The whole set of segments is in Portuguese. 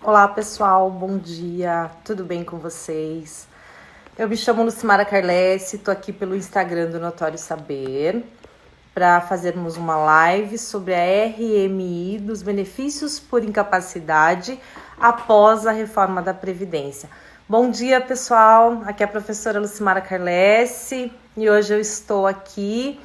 Olá, pessoal, bom dia, tudo bem com vocês? Eu me chamo Lucimara Carlessi, estou aqui pelo Instagram do Notório Saber para fazermos uma live sobre a RMI dos benefícios por incapacidade após a reforma da Previdência. Bom dia, pessoal, aqui é a professora Lucimara Carlessi e hoje eu estou aqui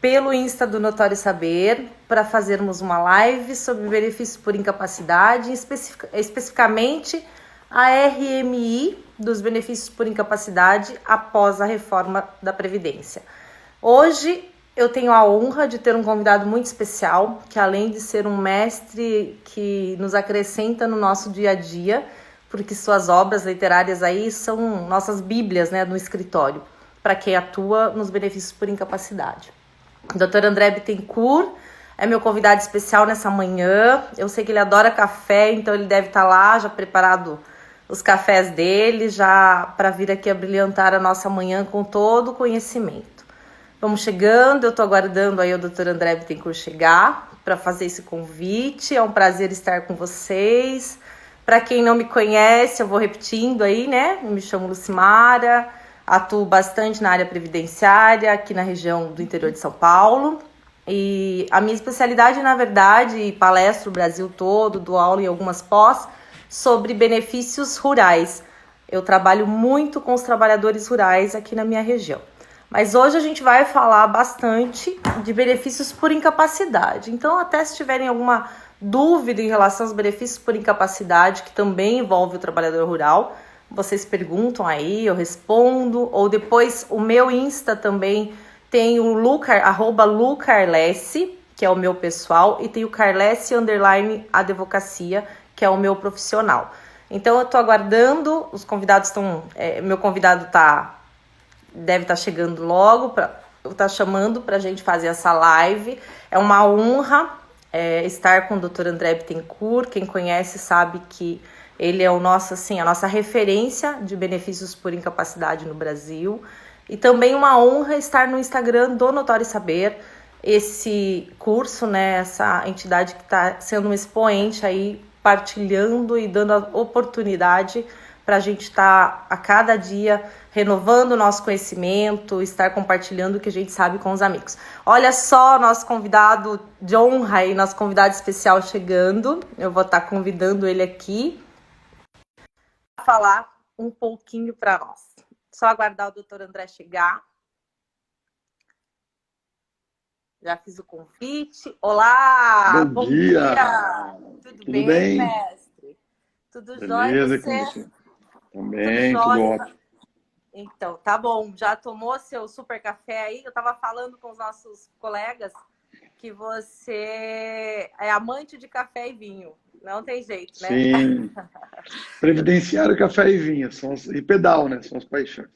pelo Insta do Notório Saber para fazermos uma live sobre benefícios por incapacidade, especificamente a RMI dos benefícios por incapacidade após a reforma da Previdência. Hoje eu tenho a honra de ter um convidado muito especial, que além de ser um mestre que nos acrescenta no nosso dia a dia, porque suas obras literárias aí são nossas bíblias, né, no escritório, para quem atua nos benefícios por incapacidade. O Dr. André Bittencourt é meu convidado especial nessa manhã. Eu sei que ele adora café, então ele deve estar lá já preparado os cafés dele, já para vir aqui a brilhantar a nossa manhã com todo o conhecimento. Vamos chegando, eu estou aguardando aí o Dr. André Bittencourt chegar para fazer esse convite. É um prazer estar com vocês. Para quem não me conhece, eu vou repetindo aí, né? Eu me chamo Lucimara. Atuo bastante na área previdenciária, aqui na região do interior de São Paulo. E a minha especialidade, na verdade, palestro o Brasil todo, dou aula em algumas pós sobre benefícios rurais. Eu trabalho muito com os trabalhadores rurais aqui na minha região. Mas hoje a gente vai falar bastante de benefícios por incapacidade. Então, até se tiverem alguma dúvida em relação aos benefícios por incapacidade, que também envolve o trabalhador rural, vocês perguntam aí, eu respondo, ou depois o meu Insta também tem o @lucarlessi, que é o meu pessoal, e tem o Carlessi_advocacia, que é o meu profissional. Então eu tô aguardando, os convidados estão, meu convidado deve estar chegando logo, tá chamando pra gente fazer essa live. É uma honra estar com o Dr. André Bittencourt. Quem conhece sabe que ele é o nosso, assim, a nossa referência de benefícios por incapacidade no Brasil. E também uma honra estar no Instagram do Notório Saber, esse curso, né, essa entidade que está sendo um expoente aí, partilhando e dando a oportunidade para a gente estar a cada dia renovando o nosso conhecimento, estar compartilhando o que a gente sabe com os amigos. Olha só, nosso convidado de honra aí, nosso convidado especial chegando. Eu vou estar convidando ele aqui falar um pouquinho para nós. Só aguardar o Dr. André chegar. Já fiz o convite. Olá! Bom dia! Tudo Tudo bem, bem? mestre? Tudo jóia e Beleza, e com você? você? Tudo Também, tudo jóia. ótimo. Então, tá bom. Já tomou seu super café aí? Eu tava falando com os nossos colegas que você é amante de café e vinho. Não tem jeito, né? Sim, previdenciário, café e vinho, e pedal, né? São as paixões.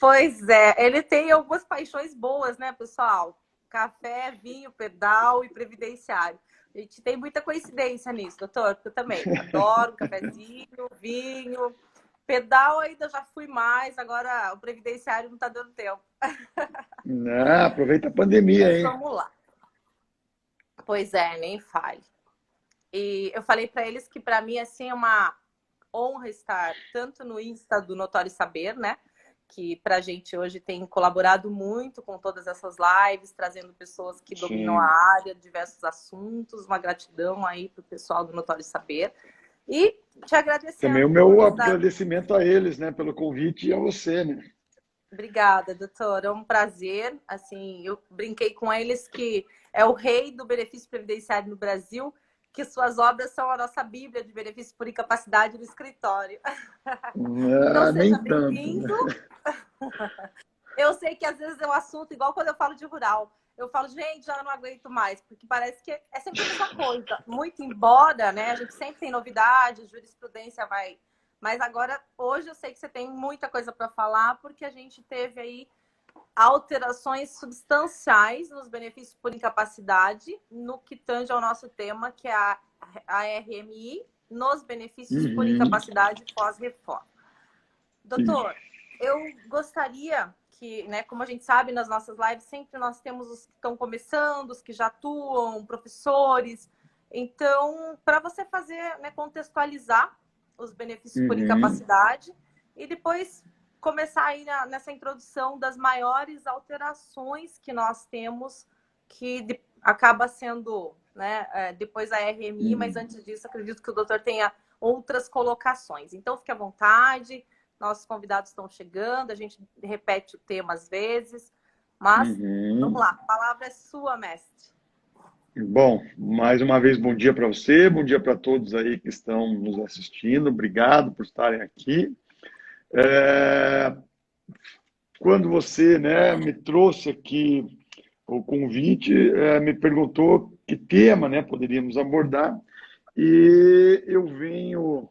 Pois é, ele tem algumas paixões boas, né, pessoal? Café, vinho, pedal e previdenciário. A gente tem muita coincidência nisso, doutor, porque eu também adoro um cafezinho, vinho. Pedal ainda já fui mais, agora o previdenciário não tá dando tempo. Ah, aproveita a pandemia, Mas hein? vamos lá. Pois é, nem fale. E eu falei para eles que para mim assim é uma honra estar tanto no Insta do Notório Saber, né? Que para a gente hoje tem colaborado muito com todas essas lives, trazendo pessoas que dominam a Sim. área, diversos assuntos. Uma gratidão aí para o pessoal do Notório Saber. E te Também o agradecendo por meu estar. agradecimento a eles, né, pelo convite e a você, né? Obrigada, doutora. É um prazer. Assim, eu brinquei com eles que é o rei do benefício previdenciário no Brasil, que suas obras são a nossa bíblia de benefício por incapacidade no escritório. Então, Ah, seja nem tanto, né? bem-vindo. Eu sei que às vezes é um assunto igual quando eu falo de rural. Eu falo, gente, já não aguento mais, porque parece que é sempre a mesma coisa. Muito embora, né? A gente sempre tem novidades, jurisprudência vai. Mas agora, hoje eu sei que você tem muita coisa para falar, porque a gente teve aí alterações substanciais nos benefícios por incapacidade, no que tange ao nosso tema, que é a RMI, nos benefícios por Uhum. incapacidade pós-reforma. Doutor, eu gostaria que, né, como a gente sabe, nas nossas lives sempre nós temos os que estão começando, os que já atuam, professores. Então, para você fazer, né, contextualizar os benefícios por Uhum. incapacidade e depois começar aí nessa introdução das maiores alterações que nós temos, que acaba sendo, né, depois a RMI, mas Uhum. antes disso, acredito que o doutor tenha outras colocações. Então, fique à vontade, nossos convidados estão chegando, a gente repete o tema às vezes, mas vamos Uhum. lá, a palavra é sua, mestre. Bom, mais uma vez, bom dia para você, bom dia para todos aí que estão nos assistindo, obrigado por estarem aqui. É, Quando você, né, me trouxe aqui o convite, me perguntou que tema, né, poderíamos abordar, e eu venho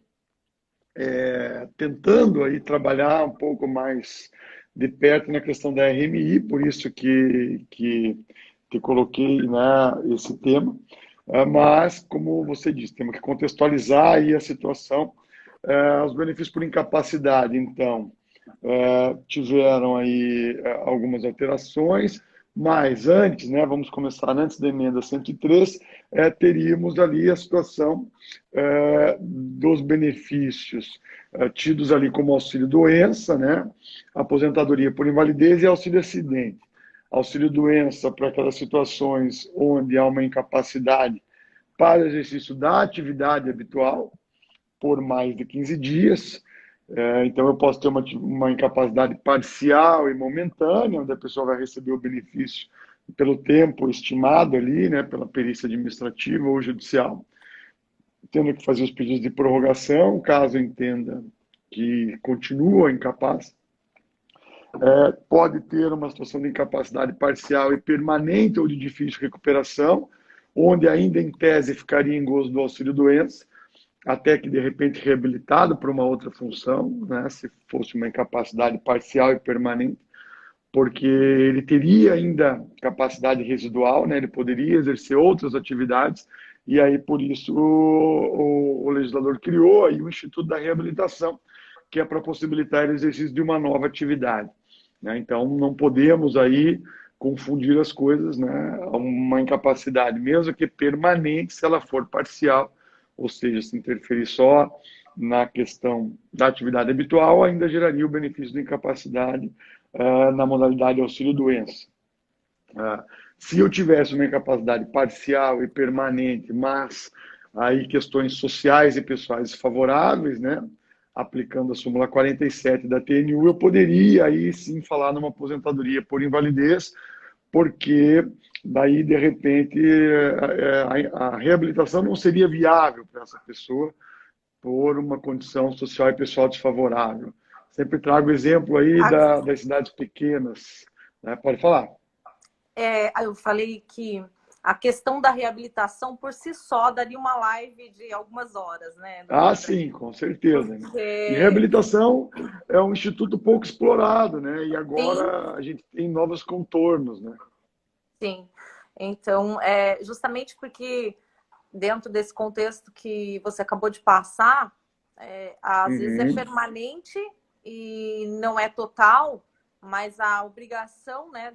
tentando aí trabalhar um pouco mais de perto na questão da RMI, por isso que coloquei, né, esse tema. Mas, como você disse, temos que contextualizar aí a situação. Os benefícios por incapacidade, então, tiveram aí algumas alterações, mas antes, né, vamos começar antes da emenda 103, teríamos ali a situação dos benefícios tidos ali como auxílio-doença, né, aposentadoria por invalidez e auxílio-acidente. Auxílio-doença para aquelas situações onde há uma incapacidade para exercício da atividade habitual por mais de 15 dias. Então, eu posso ter uma incapacidade parcial e momentânea, onde a pessoa vai receber o benefício pelo tempo estimado ali, né, pela perícia administrativa ou judicial, tendo que fazer os pedidos de prorrogação, caso entenda que continua incapaz. Pode ter uma situação de incapacidade parcial e permanente ou de difícil recuperação, onde ainda em tese ficaria em gozo do auxílio-doença, até que de repente reabilitado para uma outra função, né, se fosse uma incapacidade parcial e permanente, porque ele teria ainda capacidade residual, né, ele poderia exercer outras atividades, e aí por isso o legislador criou aí o Instituto da Reabilitação, que é para possibilitar o exercício de uma nova atividade. Né? Então não podemos aí confundir as coisas, né? Uma incapacidade, mesmo que permanente, se ela for parcial, ou seja, se interferir só na questão da atividade habitual, ainda geraria o benefício de incapacidade na modalidade auxílio-doença. Se eu tivesse uma incapacidade parcial e permanente, mas aí questões sociais e pessoais favoráveis, né, aplicando a súmula 47 da TNU, eu poderia aí sim falar numa aposentadoria por invalidez, porque daí, de repente, a reabilitação não seria viável para essa pessoa por uma condição social e pessoal desfavorável. Sempre trago exemplo aí das cidades pequenas. Né? Pode falar. Eu falei que a questão da reabilitação por si só daria uma live de algumas horas, né, Ah, doutor? sim, com certeza. Né? E Porque, reabilitação é um instituto pouco explorado, né? E sim, agora a gente tem novos contornos, né? sim. Então, justamente porque dentro desse contexto que você acabou de passar, às vezes é Uhum, permanente e não é total, mas a obrigação, né,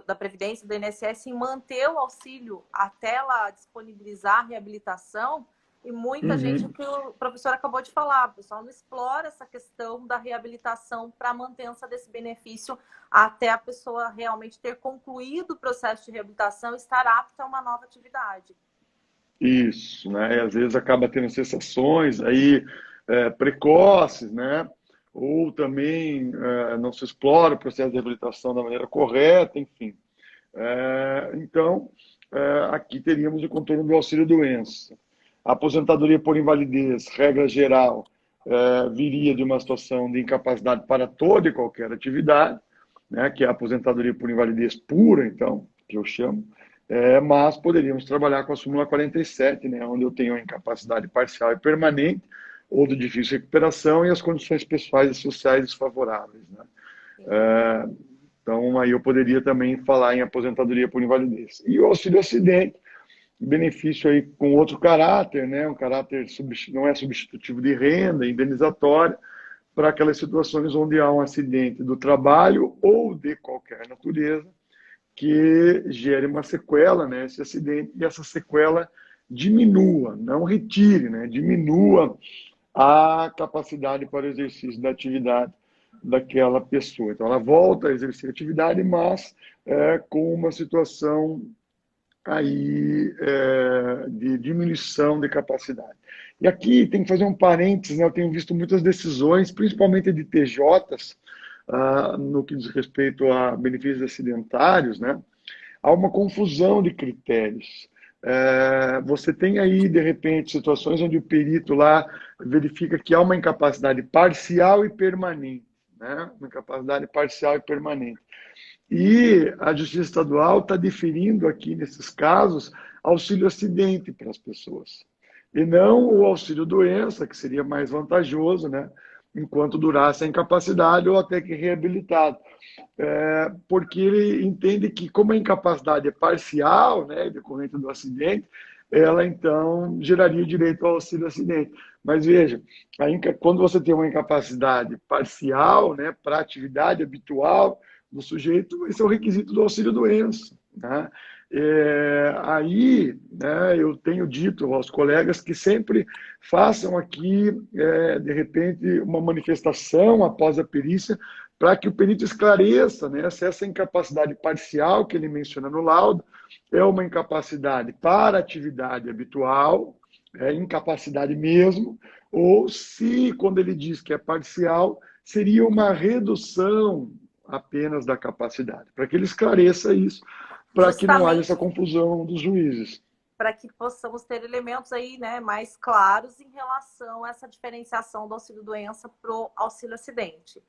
da Previdência, do INSS, em manter o auxílio até ela disponibilizar a reabilitação, e muita gente, o uhum. que o professor acabou de falar, o pessoal não explora essa questão da reabilitação para a manutenção desse benefício até a pessoa realmente ter concluído o processo de reabilitação e estar apta a uma nova atividade. Isso, né? E às vezes acaba tendo cessações aí precoces, né? Ou também não se explora o processo de reabilitação da maneira correta, enfim. Então, aqui teríamos o contorno do auxílio-doença. A aposentadoria por invalidez, regra geral, viria de uma situação de incapacidade para toda e qualquer atividade, né, que é a aposentadoria por invalidez pura, então, que eu chamo, mas poderíamos trabalhar com a súmula 47, né, onde eu tenho a incapacidade parcial e permanente, ou de difícil recuperação, e as condições pessoais e sociais desfavoráveis. Né? Sim. Então, aí eu poderia também falar em aposentadoria por invalidez. E o auxílio-acidente, benefício aí com outro caráter, né? Um caráter não é substitutivo de renda, indenizatória, para aquelas situações onde há um acidente do trabalho ou de qualquer natureza que gere uma sequela, né? Esse acidente, e essa sequela diminua, não retire, né? Diminua a capacidade para o exercício da atividade daquela pessoa. Então, ela volta a exercer a atividade, mas com uma situação aí de diminuição de capacidade. E aqui tem que fazer um parênteses, né? Eu tenho visto muitas decisões, principalmente de TJs, no que diz respeito a benefícios acidentários, né? Há uma confusão de critérios. Você tem aí, de repente, situações onde o perito lá verifica que há uma incapacidade parcial e permanente, né? Uma incapacidade parcial e permanente. E a Justiça Estadual está deferindo aqui, nesses casos, auxílio-acidente para as pessoas. E não o auxílio-doença, que seria mais vantajoso, né? Enquanto durasse a incapacidade ou até que reabilitado. Porque ele entende que, como a incapacidade é parcial, né, decorrente do acidente, ela então geraria direito ao auxílio-acidente. Mas veja, quando você tem uma incapacidade parcial, né, para a atividade habitual do sujeito, esse é o requisito do auxílio-doença. Né? Aí, né, eu tenho dito aos colegas que sempre façam aqui, de repente, uma manifestação após a perícia, para que o perito esclareça, né, se essa incapacidade parcial que ele menciona no laudo é uma incapacidade para atividade habitual, é incapacidade mesmo, ou se, quando ele diz que é parcial, seria uma redução apenas da capacidade, para que ele esclareça isso, para que não haja essa Justamente confusão dos juízes. para que possamos ter elementos aí, né, mais claros em relação a essa diferenciação do auxílio-doença para o auxílio-acidente.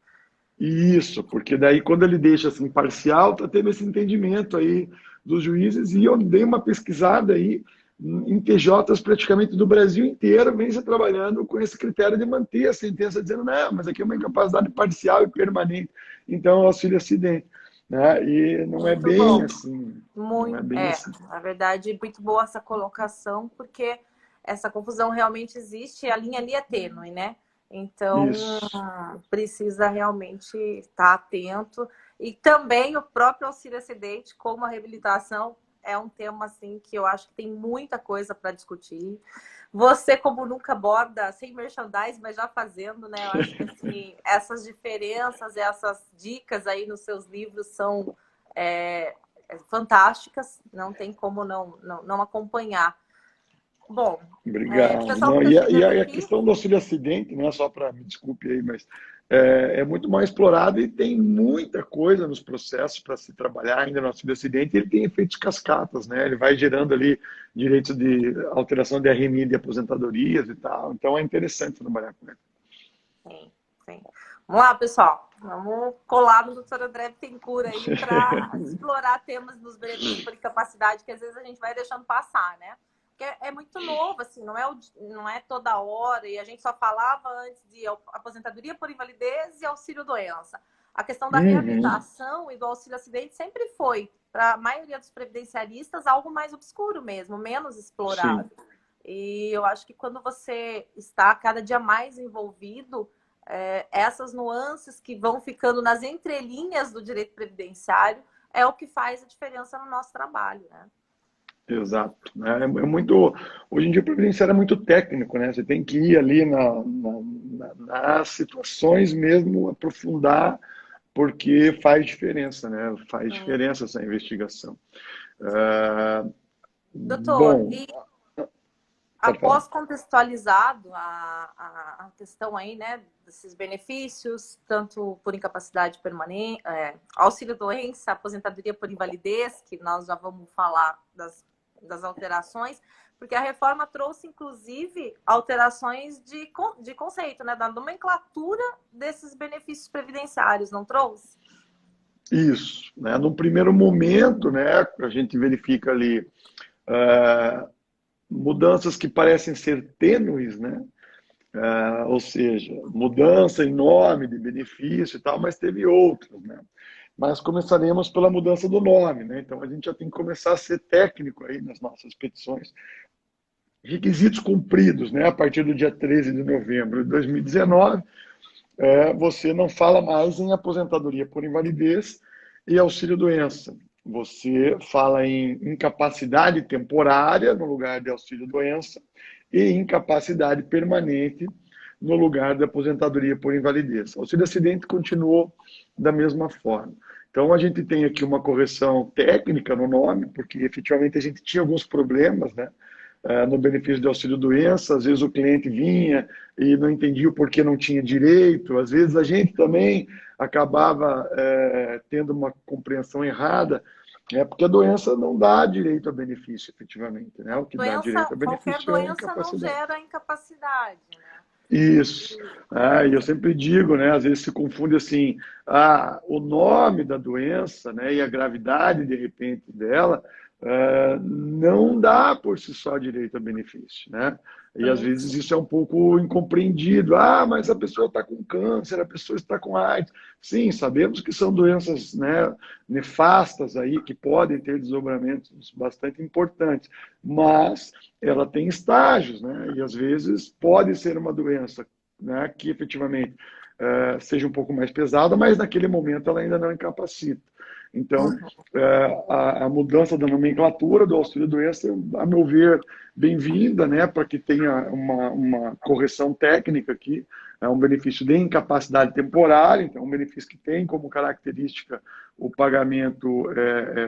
Isso, porque daí quando ele deixa assim parcial, está tendo esse entendimento aí dos juízes, e eu dei uma pesquisada aí em TJs praticamente do Brasil inteiro, vem se trabalhando com esse critério de manter a sentença, dizendo, não, mas aqui é uma incapacidade parcial e permanente, então é auxílio acidente. Né? E não é Muito bem bom. assim. Não Muito, é bem assim. na verdade, muito boa essa colocação, porque essa confusão realmente existe e a linha ali é tênue, né? Então, Isso. precisa realmente estar atento. E também o próprio auxílio-acidente, como a reabilitação, é um tema assim que eu acho que tem muita coisa para discutir. Você, como nunca, aborda sem merchandise, mas já fazendo, né? Eu acho que assim, essas diferenças, essas dicas aí nos seus livros são fantásticas, não tem como não acompanhar. Bom, o Obrigado. pessoal Não, está e chegando a aqui. questão do auxílio acidente, né, só para, me desculpe aí, mas é muito mal explorado e tem muita coisa nos processos para se trabalhar ainda no auxílio acidente, e ele tem efeitos cascatas, né? Ele vai gerando ali direitos de alteração de RMI de aposentadorias e tal. Então é interessante trabalhar com ele. Sim, sim. Vamos lá, pessoal. Vamos colar no doutor André Bittencourt aí para explorar temas dos benefícios por incapacidade que às vezes a gente vai deixando passar, né? Porque é muito novo, assim, não é toda hora, e a gente só falava antes de aposentadoria por invalidez e auxílio-doença. A questão da Uhum. reabilitação e do auxílio-acidente sempre foi, para a maioria dos previdenciaristas, algo mais obscuro mesmo, menos Sim. explorado. E eu acho que quando você está cada dia mais envolvido, essas nuances que vão ficando nas entrelinhas do direito previdenciário é o que faz a diferença no nosso trabalho, né? Exato. Muito, hoje em dia o previdenciário é muito técnico, né? Você tem que ir ali nas situações mesmo, aprofundar, porque faz diferença, né? Faz Sim. diferença essa investigação. Ah, Doutor, bom, e pode falar. após contextualizado a questão aí, né, desses benefícios, tanto por incapacidade permanente, auxílio-doença, aposentadoria por invalidez, que nós já vamos falar das alterações, porque a reforma trouxe, inclusive, alterações de conceito, né, da nomenclatura desses benefícios previdenciários, não trouxe? Isso, né? No primeiro momento, né, a gente verifica ali mudanças que parecem ser tênues, né? Ou seja, mudança em nome de benefício e tal, mas teve outros, né? Mas começaremos pela mudança do nome, né? Então a gente já tem que começar a ser técnico aí nas nossas petições. Requisitos cumpridos, né? A partir do dia 13 de novembro de 2019, você não fala mais em aposentadoria por invalidez e auxílio-doença. Você fala em incapacidade temporária no lugar de auxílio-doença e incapacidade permanente no lugar da aposentadoria por invalidez. O auxílio acidente continuou da mesma forma. Então, a gente tem aqui uma correção técnica no nome, porque efetivamente a gente tinha alguns problemas, né? No benefício de auxílio-doença, às vezes o cliente vinha e não entendia o porquê não tinha direito, às vezes a gente também acabava tendo uma compreensão errada, porque a doença não dá direito a benefício, efetivamente, né? O que dá Doença, direito a qualquer benefício é a doença não incapacidade. gera incapacidade, né? Isso. E eu sempre digo, né? Às vezes se confunde assim, o nome da doença, né? E a gravidade, de repente, dela, não dá por si só direito a benefício, né? E às vezes isso é um pouco incompreendido. Mas a pessoa está com câncer, a pessoa está com AIDS. Sim, sabemos que são doenças, né, nefastas aí, que podem ter desdobramentos bastante importantes, mas ela tem estágios, né? E às vezes pode ser uma doença, né, que efetivamente seja um pouco mais pesada, mas naquele momento ela ainda não incapacita. Então, a mudança da nomenclatura do auxílio-doença, a meu ver, bem-vinda, né, para que tenha uma correção técnica aqui, é um benefício de incapacidade temporária, então um benefício que tem como característica o pagamento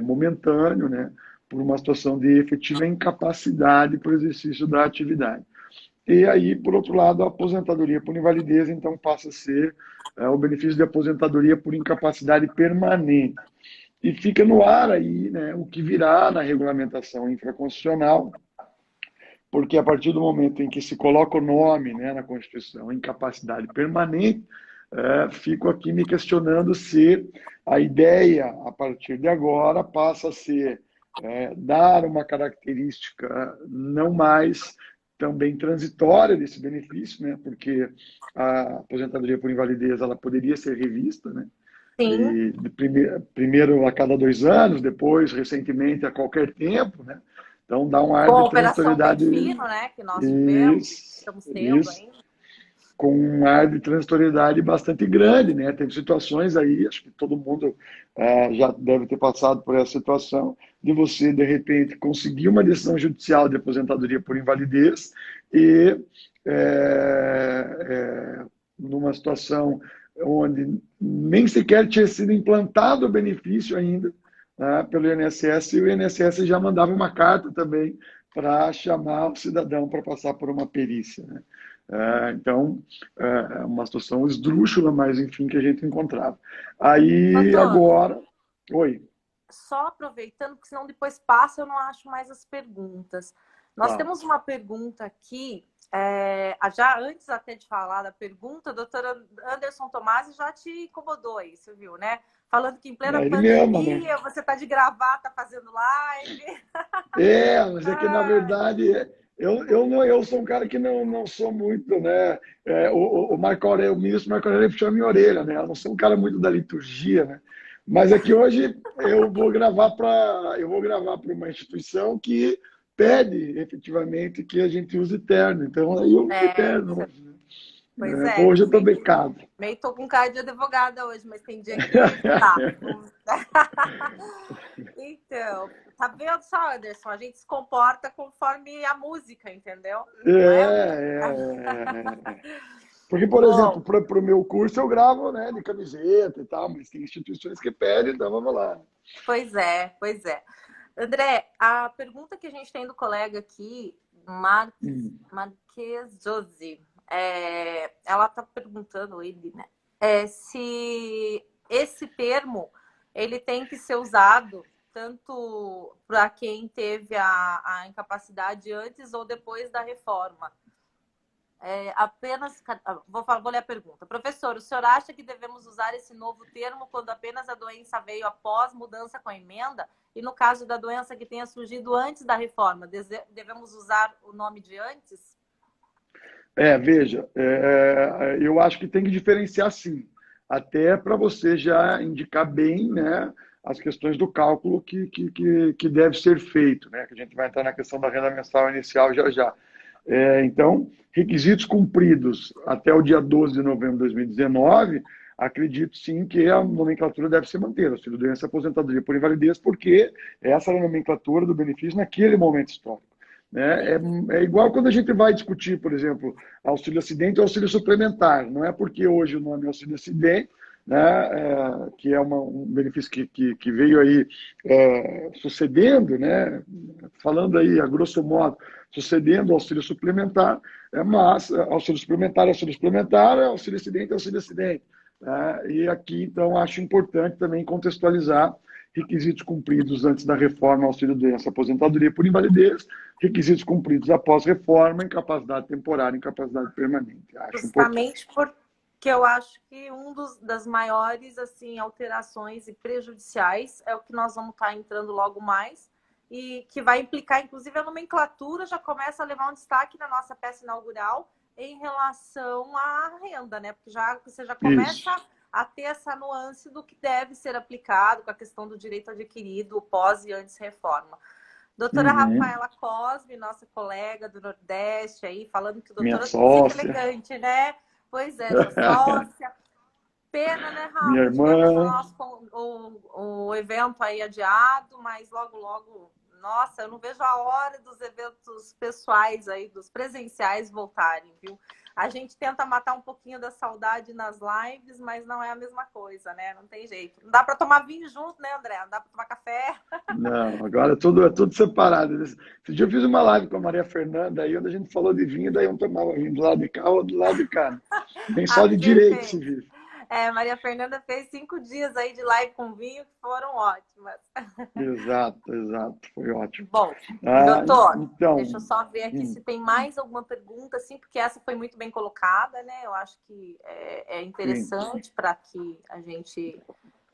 momentâneo, né, por uma situação de efetiva incapacidade para o exercício da atividade. E aí, por outro lado, a aposentadoria por invalidez, então, passa a ser o benefício de aposentadoria por incapacidade permanente. E fica no ar aí, né, o que virá na regulamentação infraconstitucional, porque a partir do momento em que se coloca o nome, né, na Constituição, incapacidade permanente, fico aqui me questionando se a ideia, a partir de agora, passa a ser dar uma característica não mais também transitória desse benefício, né, porque a aposentadoria por invalidez ela poderia ser revista, né, Sim, e primeiro a cada 2 anos, depois, recentemente, a qualquer tempo, né? Então, dá um ar com a de Operação Pente transitoriedade. Fino, né, que nós tivemos, Isso, estamos tendo isso, ainda. com um ar de transitoriedade bastante grande, né? Teve situações aí, acho que todo mundo já deve ter passado por essa situação, de você, de repente, conseguir uma decisão judicial de aposentadoria por invalidez e, numa situação onde nem sequer tinha sido implantado o benefício ainda, né, pelo INSS, e o INSS já mandava uma carta também para chamar o cidadão para passar por uma perícia, né? Então, é uma situação esdrúxula, mas enfim, que a gente encontrava. Aí, Antônio, agora... Oi. só aproveitando, porque senão depois passa, eu não acho mais as perguntas. Nós Tá. temos uma pergunta aqui, já antes até de falar da pergunta, o doutor Anderson Tomasi já te incomodou aí, você viu, né? Falando que em plena É ele mesmo, né? pandemia você está de gravata fazendo live. Mas é que, na verdade, eu sou um cara que não sou muito, né? O Marco Aurélio, o ministro Marco Aurélio puxou a minha orelha, né? Eu não sou um cara muito da liturgia, né? Mas é que hoje eu vou gravar para uma instituição que pede efetivamente que a gente use terno. Então aí eu usei terno hoje, né? Pois Então é, hoje eu estou meio, becado. meio tô com cara de advogada hoje, mas tem dia que não dá. Então, tá vendo só, Anderson? A gente se comporta conforme a música, entendeu? Não é? Porque, por exemplo, Bom, para o meu curso eu gravo, né, de camiseta e tal, mas tem instituições que pedem, então vamos lá. pois é, pois é. André, a pergunta que a gente tem do colega aqui, Marques Josi, ela está perguntando, ele, né, se esse termo ele tem que ser usado tanto para quem teve a incapacidade antes ou depois da reforma. Vou ler a pergunta. Professor, o senhor acha que devemos usar esse novo termo quando apenas a doença veio após mudança com a emenda? E no caso da doença que tenha surgido antes da reforma, devemos usar o nome de antes? Veja, eu acho que tem que diferenciar sim, até para você já indicar bem, né, as questões do cálculo que deve ser feito, né, que a gente vai entrar na questão da renda mensal inicial já já. Então, requisitos cumpridos até o dia 12 de novembro de 2019, acredito sim que a nomenclatura deve se manter, auxílio doença, aposentadoria por invalidez, porque essa era a nomenclatura do benefício naquele momento histórico. né? É igual quando a gente vai discutir, por exemplo, auxílio acidente ou auxílio suplementar. Não é porque hoje o nome é auxílio acidente, né? Que é um benefício que veio aí sucedendo, né? Falando aí, a grosso modo, sucedendo ao auxílio suplementar, mas auxílio suplementar é auxílio suplementar, auxílio acidente é auxílio acidente. Né? E aqui, então, acho importante também contextualizar requisitos cumpridos antes da reforma auxílio-doença, aposentadoria por invalidez, requisitos cumpridos após reforma, incapacidade temporária, incapacidade permanente. Acho importante. Justamente porque eu acho que das maiores assim, alterações e prejudiciais é o que nós vamos estar entrando logo mais e que vai implicar, inclusive, a nomenclatura já começa a levar um destaque na nossa peça inaugural em relação à renda, né? Porque você já Isso. começa a ter essa nuance do que deve ser aplicado com a questão do direito adquirido pós e antes reforma. Doutora Uhum. Rafaela Cosme, nossa colega do Nordeste aí, falando que o Minha doutor é tudo muito sócia, elegante, né? Pois é, sua sócia. Pena, né, minha Rafa? Tivemos irmã. o evento aí adiado, mas logo, logo, nossa, eu não vejo a hora dos eventos pessoais aí, dos presenciais voltarem, viu? A gente tenta matar um pouquinho da saudade nas lives, mas não é a mesma coisa, né? Não tem jeito. Não dá para tomar vinho junto, né, André? Não dá para tomar café. Não, agora é tudo separado. Esse dia eu fiz uma live com a Maria Fernanda aí, onde a gente falou de vinho, daí um tomava vinho do lado de cá, outro do lado de cá. Nem Ah, só de direito se perfeito. vive. Maria Fernanda fez 5 dias aí de live com vinho que foram ótimas. Exato, exato. Foi ótimo. Bom, Ah, doutor, deixa eu então, só ver aqui hum, se tem mais alguma pergunta, assim, porque essa foi muito bem colocada, né? Eu acho que é sim. interessante para que a gente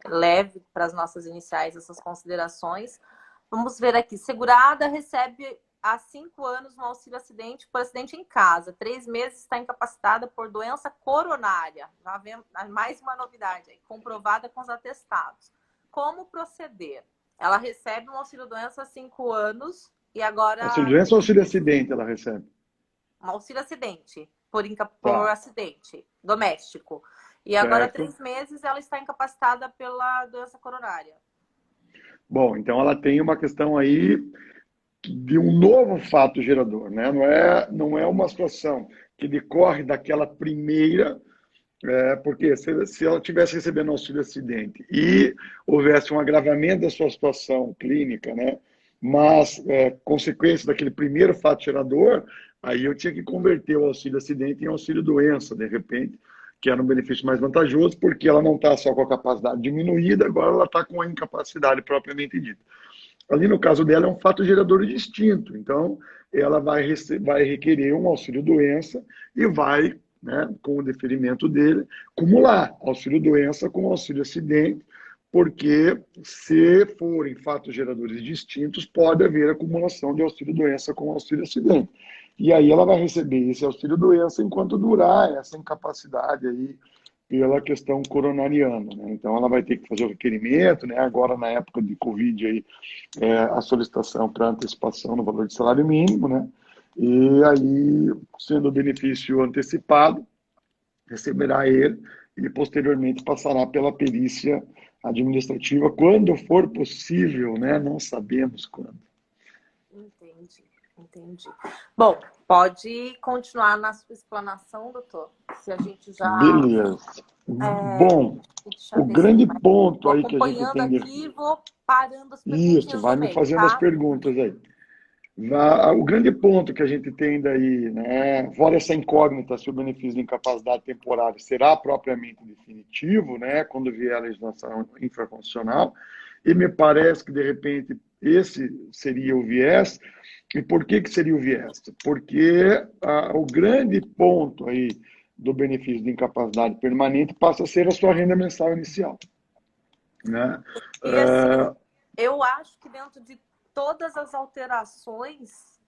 leve para as nossas iniciais essas considerações. Vamos ver aqui. Segurada recebe há 5 anos um auxílio acidente por acidente em casa. 3 meses está incapacitada por doença coronária. Já vemos mais uma novidade aí, comprovada com os atestados. Como proceder? Ela recebe um auxílio-doença há 5 anos e Auxílio agora doença ou 3 auxílio meses. acidente ela recebe? Um auxílio-acidente por Tá, acidente doméstico. E agora, certo. 3 meses, ela está incapacitada pela doença coronária. Bom, então ela tem uma questão aí de um novo fato gerador, né? Não é uma situação que decorre daquela primeira. Porque se ela tivesse recebendo auxílio acidente e houvesse um agravamento da sua situação clínica, né, mas consequência daquele primeiro fato gerador, aí eu tinha que converter o auxílio acidente em auxílio doença, de repente, que era um benefício mais vantajoso, porque ela não está só com a capacidade diminuída, agora ela está com a incapacidade propriamente dita. Ali no caso dela é um fato gerador distinto, então ela vai requerer um auxílio doença e vai, né, com o deferimento dele, acumular auxílio doença com auxílio acidente, porque se forem fatos geradores distintos, pode haver acumulação de auxílio doença com auxílio acidente. E aí ela vai receber esse auxílio doença enquanto durar essa incapacidade aí pela questão coronariana, né? Então ela vai ter que fazer o requerimento, né? Agora na época de Covid aí, a solicitação para antecipação no valor de salário mínimo, né? E aí, sendo o benefício antecipado, receberá ele e posteriormente passará pela perícia administrativa quando for possível, né? Não sabemos quando. Entendi, entendi. Bom, pode continuar na sua explanação, doutor. Se a gente já. Beleza. Bom, Deixa eu o ver se grande tem mais. ponto Vou aí que a gente acompanhando tem de... aqui e vou parando as Isso, perguntinhas no vai me meio, fazendo as tá? perguntas aí. O grande ponto que a gente tem daí, né, fora essa incógnita se o benefício de incapacidade temporária será propriamente definitivo, né, quando vier a legislação infraconstitucional, e me parece que, de repente, esse seria o viés. E por que seria o viés? Porque o grande ponto aí do benefício de incapacidade permanente passa a ser a sua renda mensal inicial, né? E assim, eu acho que dentro de todas as alterações,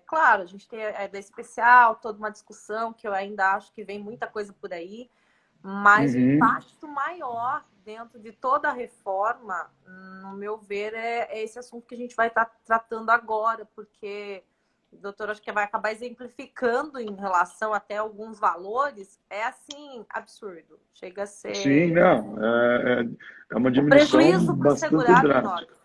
claro, a gente tem a da especial, toda uma discussão que eu ainda acho que vem muita coisa por aí, mas o Uhum. impacto maior dentro de toda a reforma, no meu ver, é esse assunto que a gente vai estar tratando agora, porque o doutor acho que vai acabar exemplificando em relação até alguns valores, é assim, absurdo. Chega a Sim, ser não, é uma o diminuição prejuízo para o bastante segurado é drástica. enorme.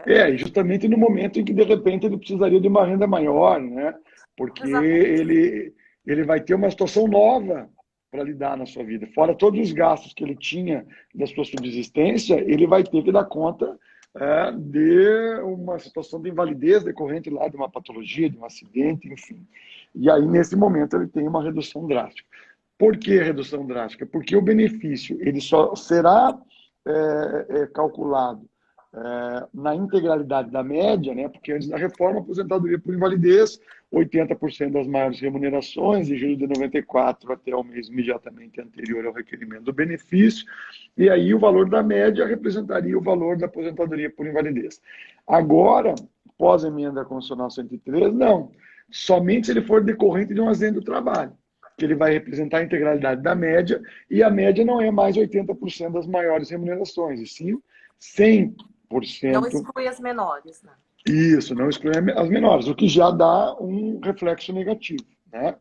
E justamente no momento em que, de repente, ele precisaria de uma renda maior, né? Porque Exatamente. ele vai ter uma situação nova para lidar na sua vida. Fora todos os gastos que ele tinha da sua subsistência, ele vai ter que dar conta de uma situação de invalidez decorrente lá de uma patologia, de um acidente, enfim. E aí, nesse momento, ele tem uma redução drástica. Por que redução drástica? Porque o benefício ele só será calculado na integralidade da média, né? Porque antes da reforma, aposentadoria por invalidez, 80% das maiores remunerações, de julho de 94 até o mês imediatamente anterior ao requerimento do benefício, e aí o valor da média representaria o valor da aposentadoria por invalidez. Agora, pós-emenda constitucional 103, não. Somente se ele for decorrente de um acidente do trabalho, que ele vai representar a integralidade da média, e a média não é mais 80% das maiores remunerações, e sim 100%. Não exclui as menores, né? Isso, não exclui as menores, o que já dá um reflexo negativo, né?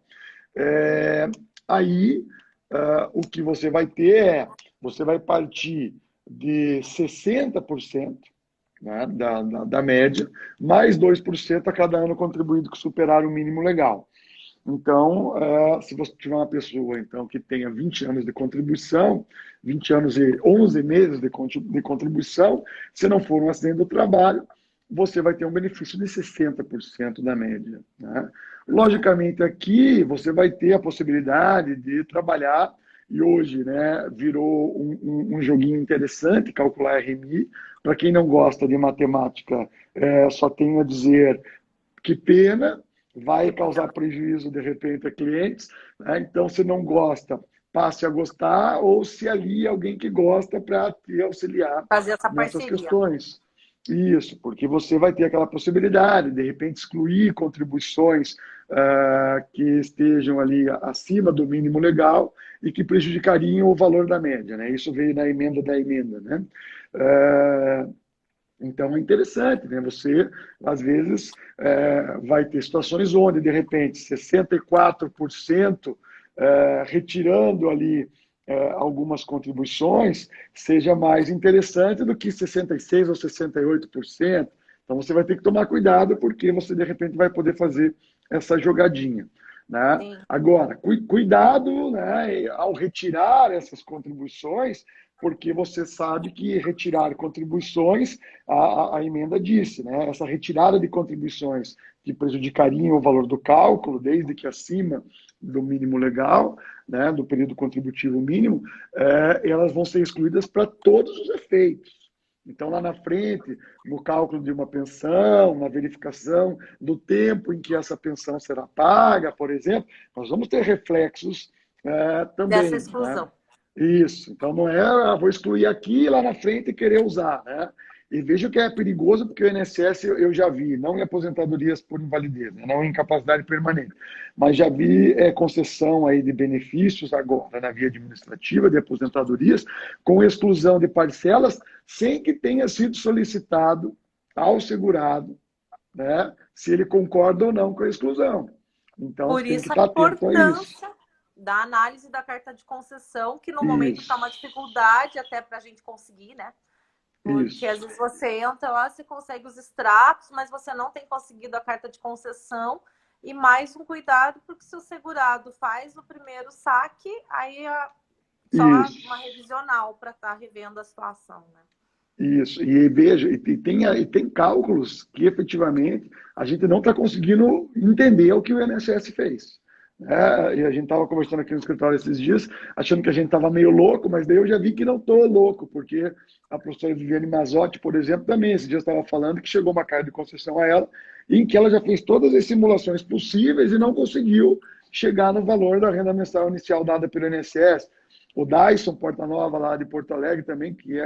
Aí, o que você vai ter você vai partir de 60%, né, da média, mais 2% a cada ano contribuído que superar o mínimo legal. Então, se você tiver uma pessoa então, que tenha 20 anos de contribuição, 20 anos e 11 meses de contribuição, se não for um acidente do trabalho, você vai ter um benefício de 60% da média, né? Logicamente, aqui você vai ter a possibilidade de trabalhar, e hoje, né, virou um joguinho interessante calcular RMI. Para quem não gosta de matemática, só tenho a dizer que pena, vai causar prejuízo, de repente, a clientes, né? Então, se não gosta, passe a gostar, ou se alie alguém que gosta para te auxiliar Fazer essa nessas parceria. questões. Isso, porque você vai ter aquela possibilidade, de repente, excluir contribuições que estejam ali acima do mínimo legal e que prejudicariam o valor da média, né? Isso veio na emenda da emenda, né? Então é interessante, né? Você, às vezes, vai ter situações onde, de repente, 64% retirando ali algumas contribuições seja mais interessante do que 66% ou 68%. Então você vai ter que tomar cuidado, porque você, de repente, vai poder fazer essa jogadinha, né? Sim. Agora, cuidado, né, ao retirar essas contribuições, porque você sabe que retirar contribuições, a emenda disse, né, essa retirada de contribuições que prejudicariam o valor do cálculo, desde que acima do mínimo legal, né, do período contributivo mínimo, elas vão ser excluídas para todos os efeitos. Então, lá na frente, no cálculo de uma pensão, na verificação do tempo em que essa pensão será paga, por exemplo, nós vamos ter reflexos Dessa também, né? exclusão. Isso. Então, não é, vou excluir aqui e lá na frente querer usar, né? E veja que é perigoso, porque o INSS eu já vi, não em aposentadorias por invalidez, né? Não em incapacidade permanente, mas já vi concessão aí de benefícios agora na via administrativa de aposentadorias, com exclusão de parcelas, sem que tenha sido solicitado ao segurado, né, se ele concorda ou não com a exclusão. Então, Por tem que isso a estar atento a isso. importância da análise da carta de concessão, que no momento está uma Isso, dificuldade até para a gente conseguir, né? Porque às isso. vezes você entra lá, você consegue os extratos, mas você não tem conseguido a carta de concessão. E mais um cuidado, porque se o segurado faz o primeiro saque, aí só uma Isso. revisional para estar revendo a situação, né? Isso, e veja, e tem cálculos que efetivamente a gente não está conseguindo entender o que o INSS fez. E a gente estava conversando aqui no escritório esses dias, achando que a gente estava meio louco, mas daí eu já vi que não estou louco, porque a professora Viviane Mazotti, por exemplo, também esses dias estava falando que chegou uma carta de concessão a ela, em que ela já fez todas as simulações possíveis e não conseguiu chegar no valor da renda mensal inicial dada pelo INSS. O Dyson Porta-Nova, lá de Porto Alegre também, que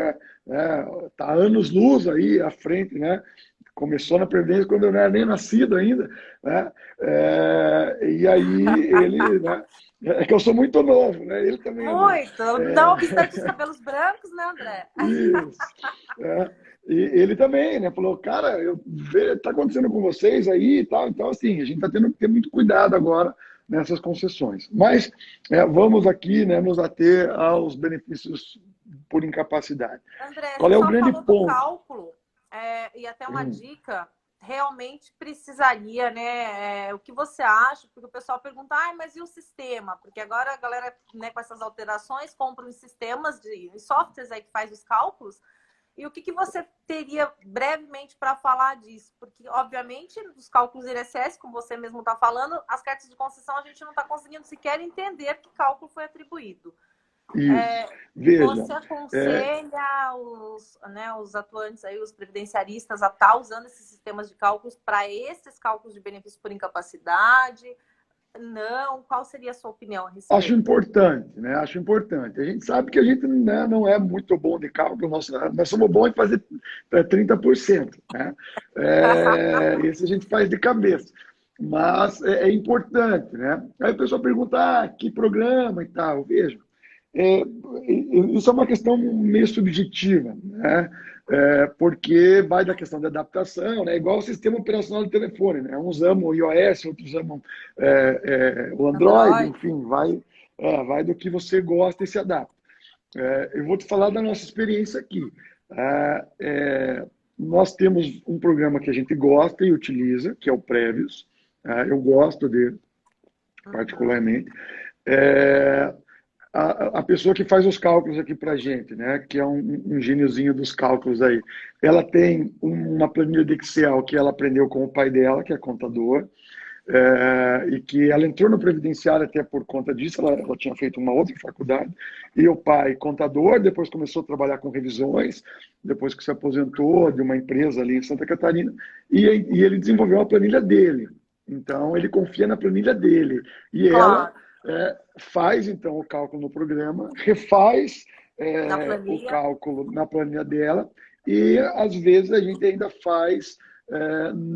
tá anos-luz aí à frente, né? Começou na Previdência quando eu não era nem nascido ainda, né? E aí ele, né? É que eu sou muito novo, né? Ele também é novo. Muito! Não obstante os cabelos brancos, né, André? Isso. E ele também, né? Falou, cara, tá acontecendo com vocês aí e tal. Então, assim, a gente tá tendo que ter muito cuidado agora nessas concessões. Mas vamos aqui, né, nos ater aos benefícios por incapacidade. André, a Qual gente é o só grande falou do ponto? cálculo. e até uma dica, realmente precisaria, né? O que você acha? Porque o pessoal pergunta, mas e o sistema? Porque agora a galera, né, com essas alterações, compra os sistemas de softwares aí que faz os cálculos. E o que você teria brevemente para falar disso? Porque, obviamente, os cálculos INSS, como você mesmo está falando, as cartas de concessão a gente não está conseguindo sequer entender que cálculo foi atribuído. Isso. Veja, Você aconselha os atuantes aí, os previdenciaristas, a estar usando esses sistemas de cálculos para esses cálculos de benefício por incapacidade? Não? Qual seria a sua opinião a acho respeito? importante, né? Acho importante. A gente sabe que a gente, né, não é muito bom de cálculo, nós somos bons em fazer 30%, né? Isso a gente faz de cabeça. Mas é importante, né? Aí o pessoal pergunta, que programa e tal. Veja, é, isso é uma questão meio subjetiva, né? Porque vai da questão da adaptação, né? Igual o sistema operacional do telefone, né? Uns amam o iOS, outros amam o Android, Android? enfim, vai do que você gosta e se adapta. Eu vou te falar da nossa experiência aqui. Nós temos um programa que a gente gosta e utiliza, que é o Prévios. Eu gosto dele, Uhum. particularmente. É, a pessoa que faz os cálculos aqui para a gente, né, que é um gêniozinho dos cálculos aí, ela tem uma planilha de Excel que ela aprendeu com o pai dela, que é contador, e que ela entrou no previdenciário até por conta disso, ela tinha feito uma outra faculdade, e o pai contador, depois começou a trabalhar com revisões, depois que se aposentou de uma empresa ali em Santa Catarina, e ele desenvolveu a planilha dele. Então, ele confia na planilha dele. E ela Claro. faz, então, o cálculo no programa, refaz Na o planilha? cálculo na planilha dela, e às vezes a gente ainda faz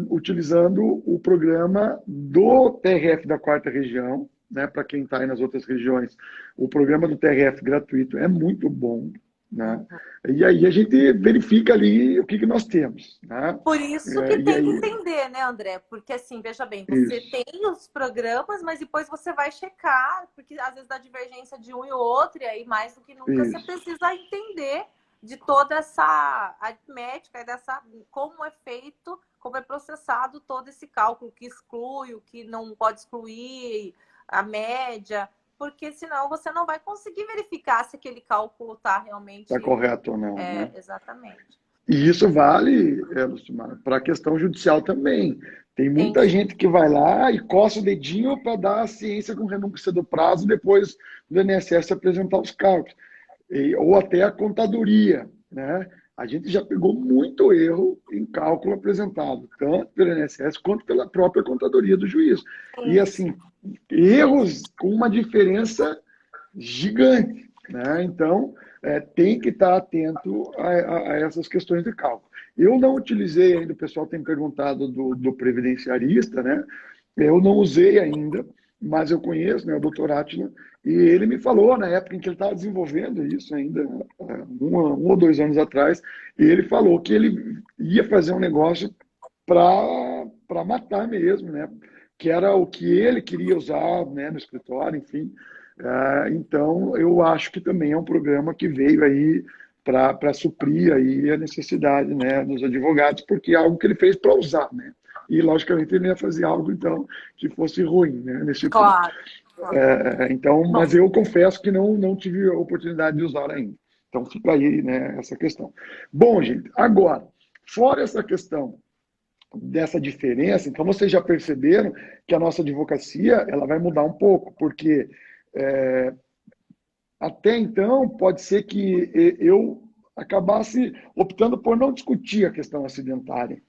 utilizando o programa do TRF da quarta região, né, para quem está aí nas outras regiões, o programa do TRF gratuito é muito bom, né? Uhum. E aí a gente verifica ali o que nós temos, né? Por isso que E tem que aí, entender, né, André? Porque assim, veja bem, você isso, tem os programas, mas depois você vai checar, porque às vezes dá divergência de um e outro, e aí mais do que nunca você isso, precisa entender de toda essa aritmética, dessa como é feito, como é processado todo esse cálculo, o que exclui, o que não pode excluir, a média, porque senão você não vai conseguir verificar se aquele cálculo está está realmente correto ou não, né? exatamente. E isso vale, para a questão judicial também. Tem muita Entendi. gente que vai lá e coça o dedinho para dar a ciência com renúncia do prazo depois do INSS apresentar os cálculos. Ou até a contadoria, né? A gente já pegou muito erro em cálculo apresentado, tanto pelo INSS quanto pela própria contadoria do juiz. E Sim, assim, erros com uma diferença gigante, né? Então, tem que estar atento a essas questões de cálculo. Eu não utilizei ainda, o pessoal tem perguntado do previdenciarista, né? Eu não usei ainda, mas eu conheço, né, o doutor Atila, e ele me falou na época em que ele estava desenvolvendo isso ainda, um ou 2 anos atrás, e ele falou que ele ia fazer um negócio para matar mesmo, né? Que era o que ele queria usar, né, no escritório, enfim. Então, eu acho que também é um programa que veio aí para suprir aí a necessidade, né, dos advogados, porque é algo que ele fez para usar, né? E, logicamente, ele ia fazer algo, então, que fosse ruim, né, nesse ponto. claro, claro. Então, Bom, mas eu confesso que não tive a oportunidade de usar ainda. Então, fica aí, né, essa questão. Bom, gente, agora, fora essa questão dessa diferença, então vocês já perceberam que a nossa advocacia ela vai mudar um pouco, porque é, até então pode ser que eu acabasse optando por não discutir a questão acidentária,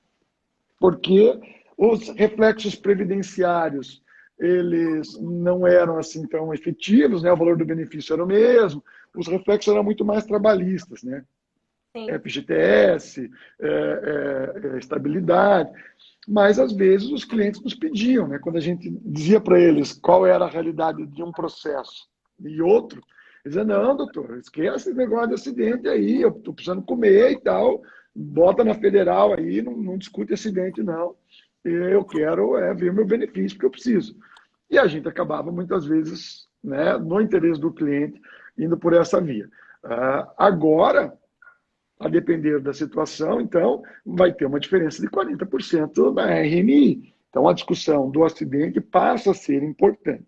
porque os reflexos previdenciários eles não eram assim tão efetivos, né? O valor do benefício era o mesmo, os reflexos eram muito mais trabalhistas, né? sim, FGTS, estabilidade. Mas, às vezes, os clientes nos pediam, né? Quando a gente dizia para eles qual era a realidade de um processo e outro, eles diziam, não, doutor, esquece esse negócio de acidente aí, eu estou precisando comer e tal, bota na federal aí, não discute acidente, não. Eu quero ver meu benefício, porque eu preciso. E a gente acabava, muitas vezes, né, no interesse do cliente, indo por essa via. Agora, a depender da situação, então, vai ter uma diferença de 40% da RMI. Então, a discussão do acidente passa a ser importante.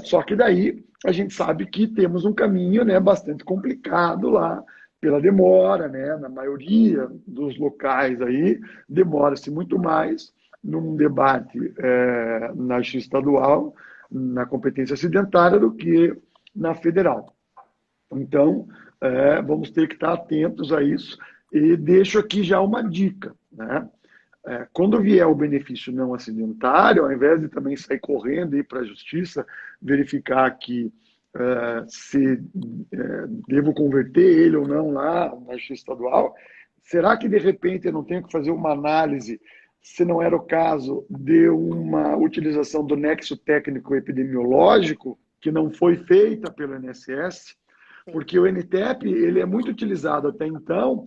Só que daí a gente sabe que temos um caminho, né, bastante complicado lá, pela demora, né, na maioria dos locais aí, demora-se muito mais num debate na justiça estadual, na competência acidentária, do que na federal. Então, vamos ter que estar atentos a isso. E deixo aqui já uma dica, né? Quando vier o benefício não acidentário, ao invés de também sair correndo e ir para a justiça, verificar que se devo converter ele ou não lá na justiça estadual, será que de repente eu não tenho que fazer uma análise, se não era o caso, de uma utilização do nexo técnico epidemiológico, que não foi feita pelo INSS? Porque o NTEP ele é muito utilizado até então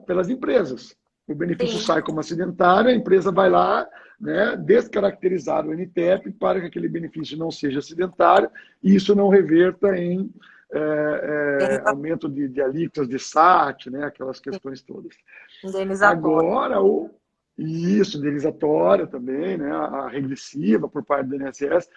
pelas empresas. O benefício Sim. sai como acidentário, a empresa vai lá, né, descaracterizar o NTEP para que aquele benefício não seja acidentário e isso não reverta em aumento de alíquotas de SAT, né, aquelas questões todas. Indenizatório. Agora, isso, indenizatória também, né, a regressiva por parte do INSS.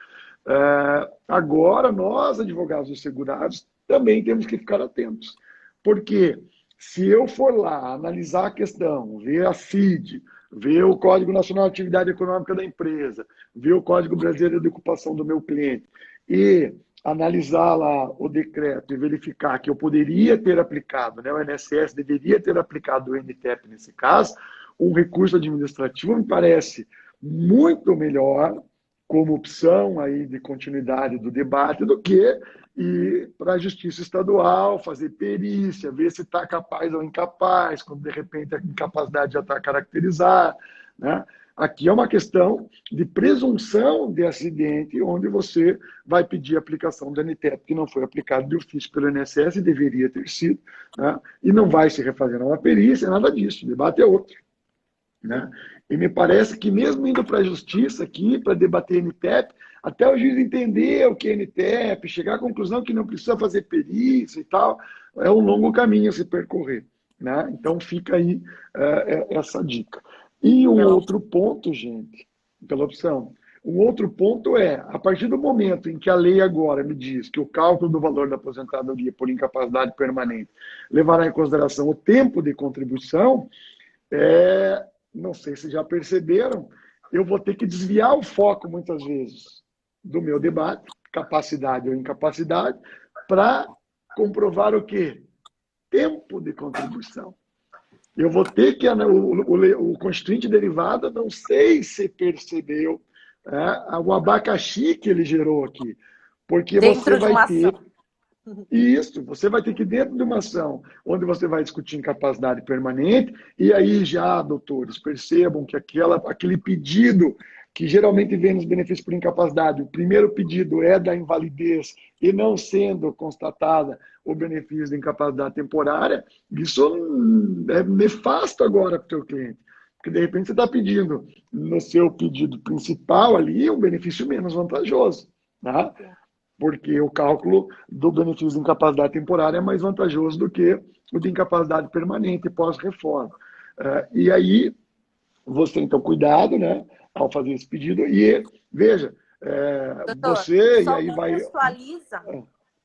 Agora, nós, advogados dos segurados, também temos que ficar atentos. Porque se eu for lá analisar a questão, ver a CID, ver o Código Nacional de Atividade Econômica da empresa, ver o Código Brasileiro de Ocupação do meu cliente e analisar lá o decreto e verificar que eu poderia ter aplicado, né, o INSS deveria ter aplicado o NTEP nesse caso, um recurso administrativo me parece muito melhor como opção aí de continuidade do debate do que ir para a Justiça Estadual, fazer perícia, ver se está capaz ou incapaz, quando de repente a incapacidade já está caracterizada, né? Aqui é uma questão de presunção de acidente, onde você vai pedir a aplicação do NTEP, que não foi aplicado de ofício pelo INSS e deveria ter sido, né? E não vai se refazer uma perícia, nada disso, o debate é outro. Né? E me parece que mesmo indo para a justiça aqui, para debater NTEP, até o juiz entender o que é NTEP, chegar à conclusão que não precisa fazer perícia e tal, é um longo caminho a se percorrer. Né? Então fica aí essa dica. E um outro ponto, gente, pela opção, um outro ponto a partir do momento em que a lei agora me diz que o cálculo do valor da aposentadoria por incapacidade permanente levará em consideração o tempo de contribuição, não sei se já perceberam, eu vou ter que desviar o foco, muitas vezes, do meu debate, capacidade ou incapacidade, para comprovar o quê? Tempo de contribuição. Eu vou ter que... O constituinte derivado, não sei se percebeu o abacaxi que ele gerou aqui. Porque você vai ter... Isso, você vai ter que, dentro de uma ação onde você vai discutir incapacidade permanente, e aí já, doutores, percebam que aquele pedido que geralmente vem nos benefícios por incapacidade, o primeiro pedido é da invalidez e não sendo constatada o benefício de incapacidade temporária, isso é nefasto agora para o teu cliente. Porque, de repente, você está pedindo no seu pedido principal ali um benefício menos vantajoso, tá? Porque o cálculo do benefício de incapacidade temporária é mais vantajoso do que o de incapacidade permanente pós-reforma. E aí, você, então, cuidado, né, ao fazer esse pedido. E, veja, Doutor, você, e só aí vai... contextualiza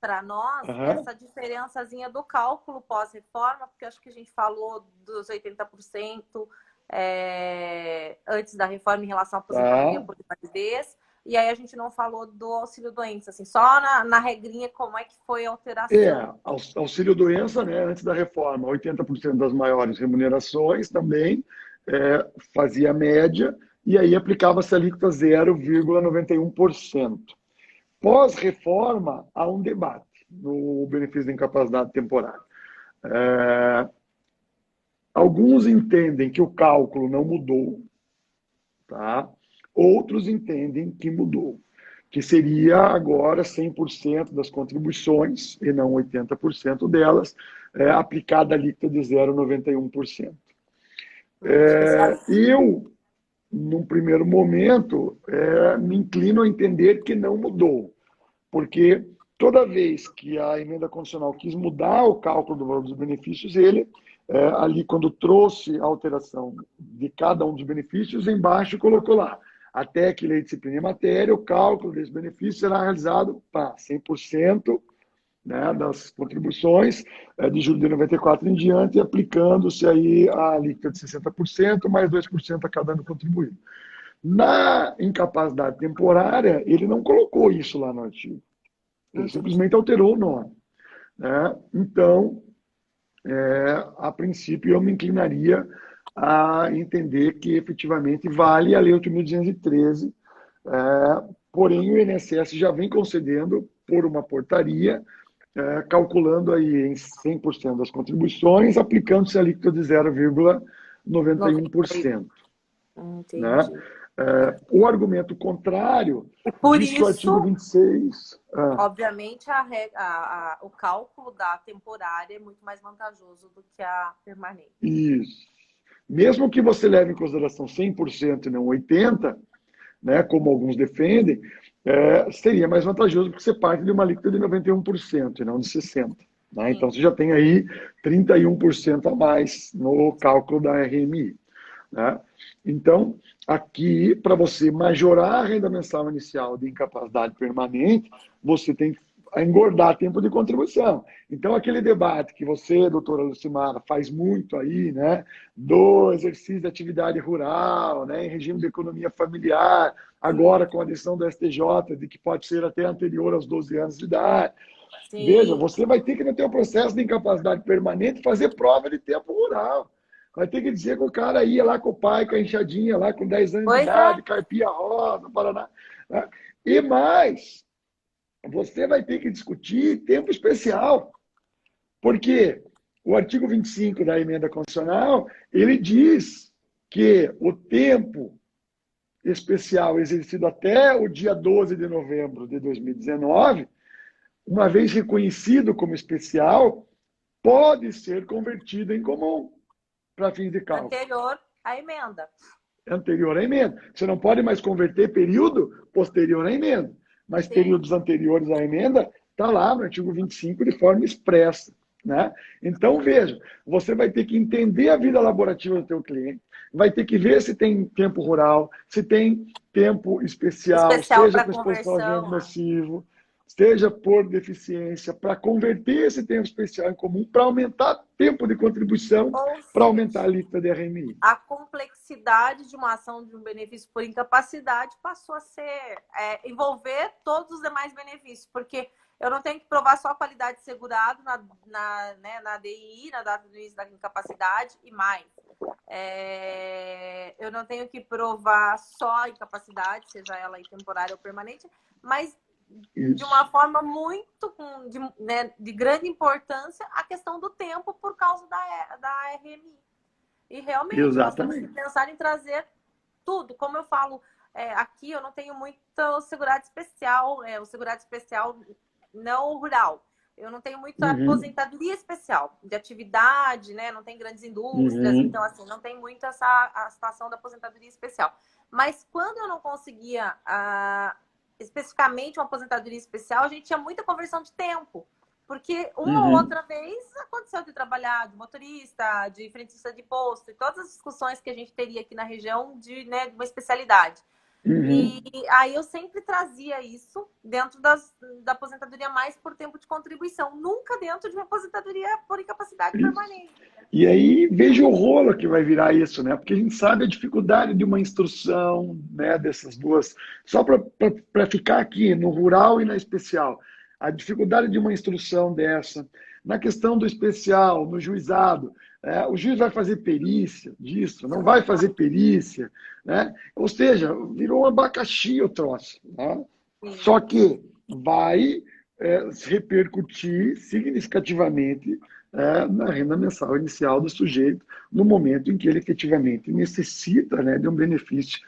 para nós essa diferençazinha do cálculo pós-reforma, porque acho que a gente falou dos 80% antes da reforma em relação à aposentadoria por invalidez. E aí a gente não falou do auxílio-doença, assim, só na regrinha como é que foi a alteração. Auxílio-doença, né, antes da reforma, 80% das maiores remunerações também fazia média, e aí aplicava-se a alíquota 0,91%. Pós-reforma, há um debate no benefício de incapacidade temporária. Alguns entendem que o cálculo não mudou, tá? Outros entendem que mudou, que seria agora 100% das contribuições, e não 80% delas, aplicada a alíquota de 0,91%. Eu, num primeiro momento, me inclino a entender que não mudou, porque toda vez que a emenda constitucional quis mudar o cálculo do valor dos benefícios, ele, ali, quando trouxe a alteração de cada um dos benefícios, embaixo colocou lá, até que lei de disciplina e matéria, o cálculo desse benefício será realizado para 100%, né, das contribuições de julho de 94 em diante, aplicando-se aí a alíquota de 60%, mais 2% a cada ano contribuído. Na incapacidade temporária, ele não colocou isso lá no artigo. Ele simplesmente alterou o nome. Né? Então, a princípio, eu me inclinaria a entender que efetivamente vale a Lei 8.213, porém o INSS já vem concedendo por uma portaria, calculando aí em 100% das contribuições, aplicando-se a alíquota de 0,91%. Entendi. Né? O argumento contrário por diz que o artigo 26... obviamente, o cálculo da temporária é muito mais vantajoso do que a permanente. Isso. Mesmo que você leve em consideração 100% e não 80%, né, como alguns defendem, seria mais vantajoso porque você parte de uma alíquota de 91% e não de 60%. Né? Então, você já tem aí 31% a mais no cálculo da RMI. Né? Então, aqui, para você majorar a renda mensal inicial de incapacidade permanente, você tem que engordar tempo de contribuição. Então, aquele debate que você, doutora Lucimara, faz muito aí, né, do exercício de atividade rural, né, em regime de economia familiar, agora com a decisão do STJ, de que pode ser até anterior aos 12 anos de idade. Sim. Veja, você vai ter que, no teu processo de incapacidade permanente, fazer prova de tempo rural. Vai ter que dizer que o cara ia lá com o pai, com a enxadinha, lá com 10 anos de idade, carpia rosa, Paraná. Né? E mais, você vai ter que discutir tempo especial. Porque o artigo 25 da emenda constitucional, ele diz que o tempo especial exercido até o dia 12 de novembro de 2019, uma vez reconhecido como especial, pode ser convertido em comum para fins de cálculo. Anterior à emenda. Anterior à emenda. Você não pode mais converter período posterior à emenda. Mas sim, períodos anteriores à emenda está lá no artigo 25 de forma expressa. Né? Então, veja, você vai ter que entender a vida laborativa do teu cliente, vai ter que ver se tem tempo rural, se tem tempo especial seja com exposição a agente nocivo, seja por deficiência, para converter esse tempo especial em comum, para aumentar tempo de contribuição, para aumentar a alíquota de RMI. A complexidade de uma ação de um benefício por incapacidade passou a ser, envolver todos os demais benefícios, porque eu não tenho que provar só a qualidade de segurado na DI, na data do início da incapacidade e mais. Eu não tenho que provar só a incapacidade, seja ela temporária ou permanente, mas de uma forma muito de grande importância a questão do tempo por causa da RMI. E realmente, nós temos que pensar em trazer tudo. Como eu falo, aqui eu não tenho muito segurado especial, o segurado especial não rural. Eu não tenho muita aposentadoria especial de atividade, né? Não tem grandes indústrias, então assim, não tem muito a situação da aposentadoria especial. Mas quando eu não conseguia especificamente uma aposentadoria especial, a gente tinha muita conversão de tempo. Porque uma ou outra vez aconteceu de trabalhar de motorista, de frentista de posto, e todas as discussões que a gente teria aqui na região de uma especialidade. E aí eu sempre trazia isso dentro da aposentadoria mais por tempo de contribuição, nunca dentro de uma aposentadoria por incapacidade permanente. E aí veja o rolo que vai virar isso, né? Porque a gente sabe a dificuldade de uma instrução, né, dessas duas, só para ficar aqui no rural e na especial. A dificuldade de uma instrução dessa, na questão do especial, no juizado, o juiz vai fazer perícia disso, não vai fazer perícia, né? Ou seja, virou um abacaxi o troço. Né? Só que vai se repercutir significativamente na renda mensal inicial do sujeito, no momento em que ele efetivamente necessita, né, de um benefício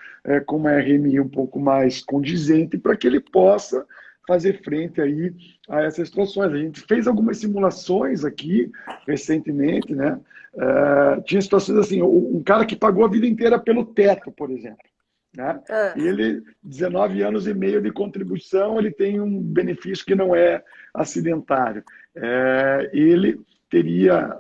com uma RMI um pouco mais condizente para que ele possa fazer frente aí a essas situações. A gente fez algumas simulações aqui recentemente, né? Tinha situações assim, um cara que pagou a vida inteira pelo teto, por exemplo. né? Ah, E ele, 19 anos e meio de contribuição, ele tem um benefício que não é acidentário. Ele teria,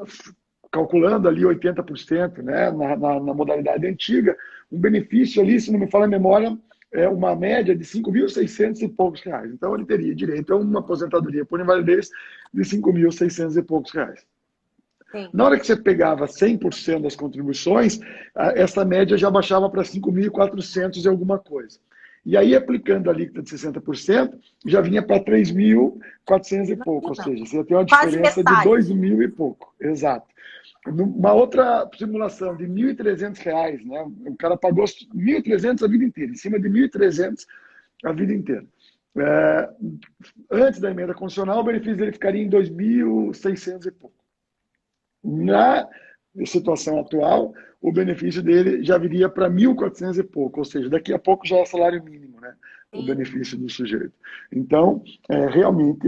calculando ali 80%, né, na modalidade antiga, um benefício ali, se não me falha a memória, é uma média de 5.600 e poucos reais. Então, ele teria direito a uma aposentadoria por invalidez de 5.600 e poucos reais. sim. Na hora que você pegava 100% das contribuições, essa média já baixava para 5.400 e alguma coisa. E aí, aplicando a alíquota de 60%, já vinha para 3.400 e pouco, ou Imagina. seja, você tem uma Quase diferença de 2 metade. mil e pouco. Exato. Uma outra simulação de R$ 1.300, né? O cara pagou 1.300 a vida inteira, em cima de 1.300 a vida inteira. É, Antes da emenda constitucional, o benefício dele ficaria em 2.600 e pouco. Na situação atual, o benefício dele já viria para 1.400 e pouco, ou seja, daqui a pouco já é salário mínimo, né? O Sim. benefício do sujeito. Então, realmente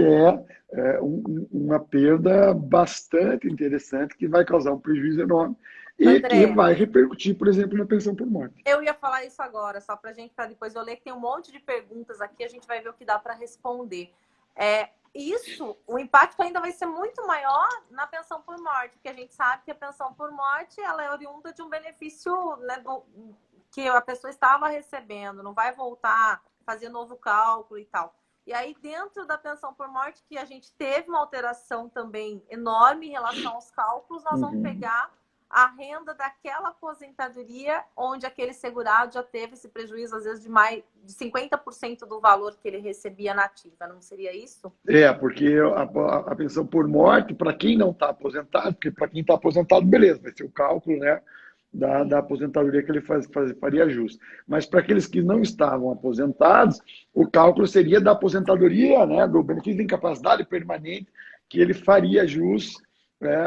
uma perda bastante interessante que vai causar um prejuízo enorme e que André, vai repercutir, por exemplo, na pensão por morte. eu ia falar isso agora, só para gente, para depois eu ler, que tem um monte de perguntas aqui, a gente vai ver o que dá para responder. Isso, o impacto ainda vai ser muito maior na pensão por morte, porque a gente sabe que a pensão por morte ela é oriunda de um benefício, né, que a pessoa estava recebendo, não vai voltar a fazer novo cálculo e tal. E aí, dentro da pensão por morte, que a gente teve uma alteração também enorme em relação aos cálculos, nós vamos Uhum. pegar a renda daquela aposentadoria onde aquele segurado já teve esse prejuízo, às vezes, de mais de 50% do valor que ele recebia na ativa. Não seria isso? Porque a pensão por morte, para quem não está aposentado, porque para quem está aposentado, beleza, vai ser o cálculo, né, da aposentadoria que ele faria jus. Mas para aqueles que não estavam aposentados, o cálculo seria da aposentadoria, né, do benefício de incapacidade permanente que ele faria jus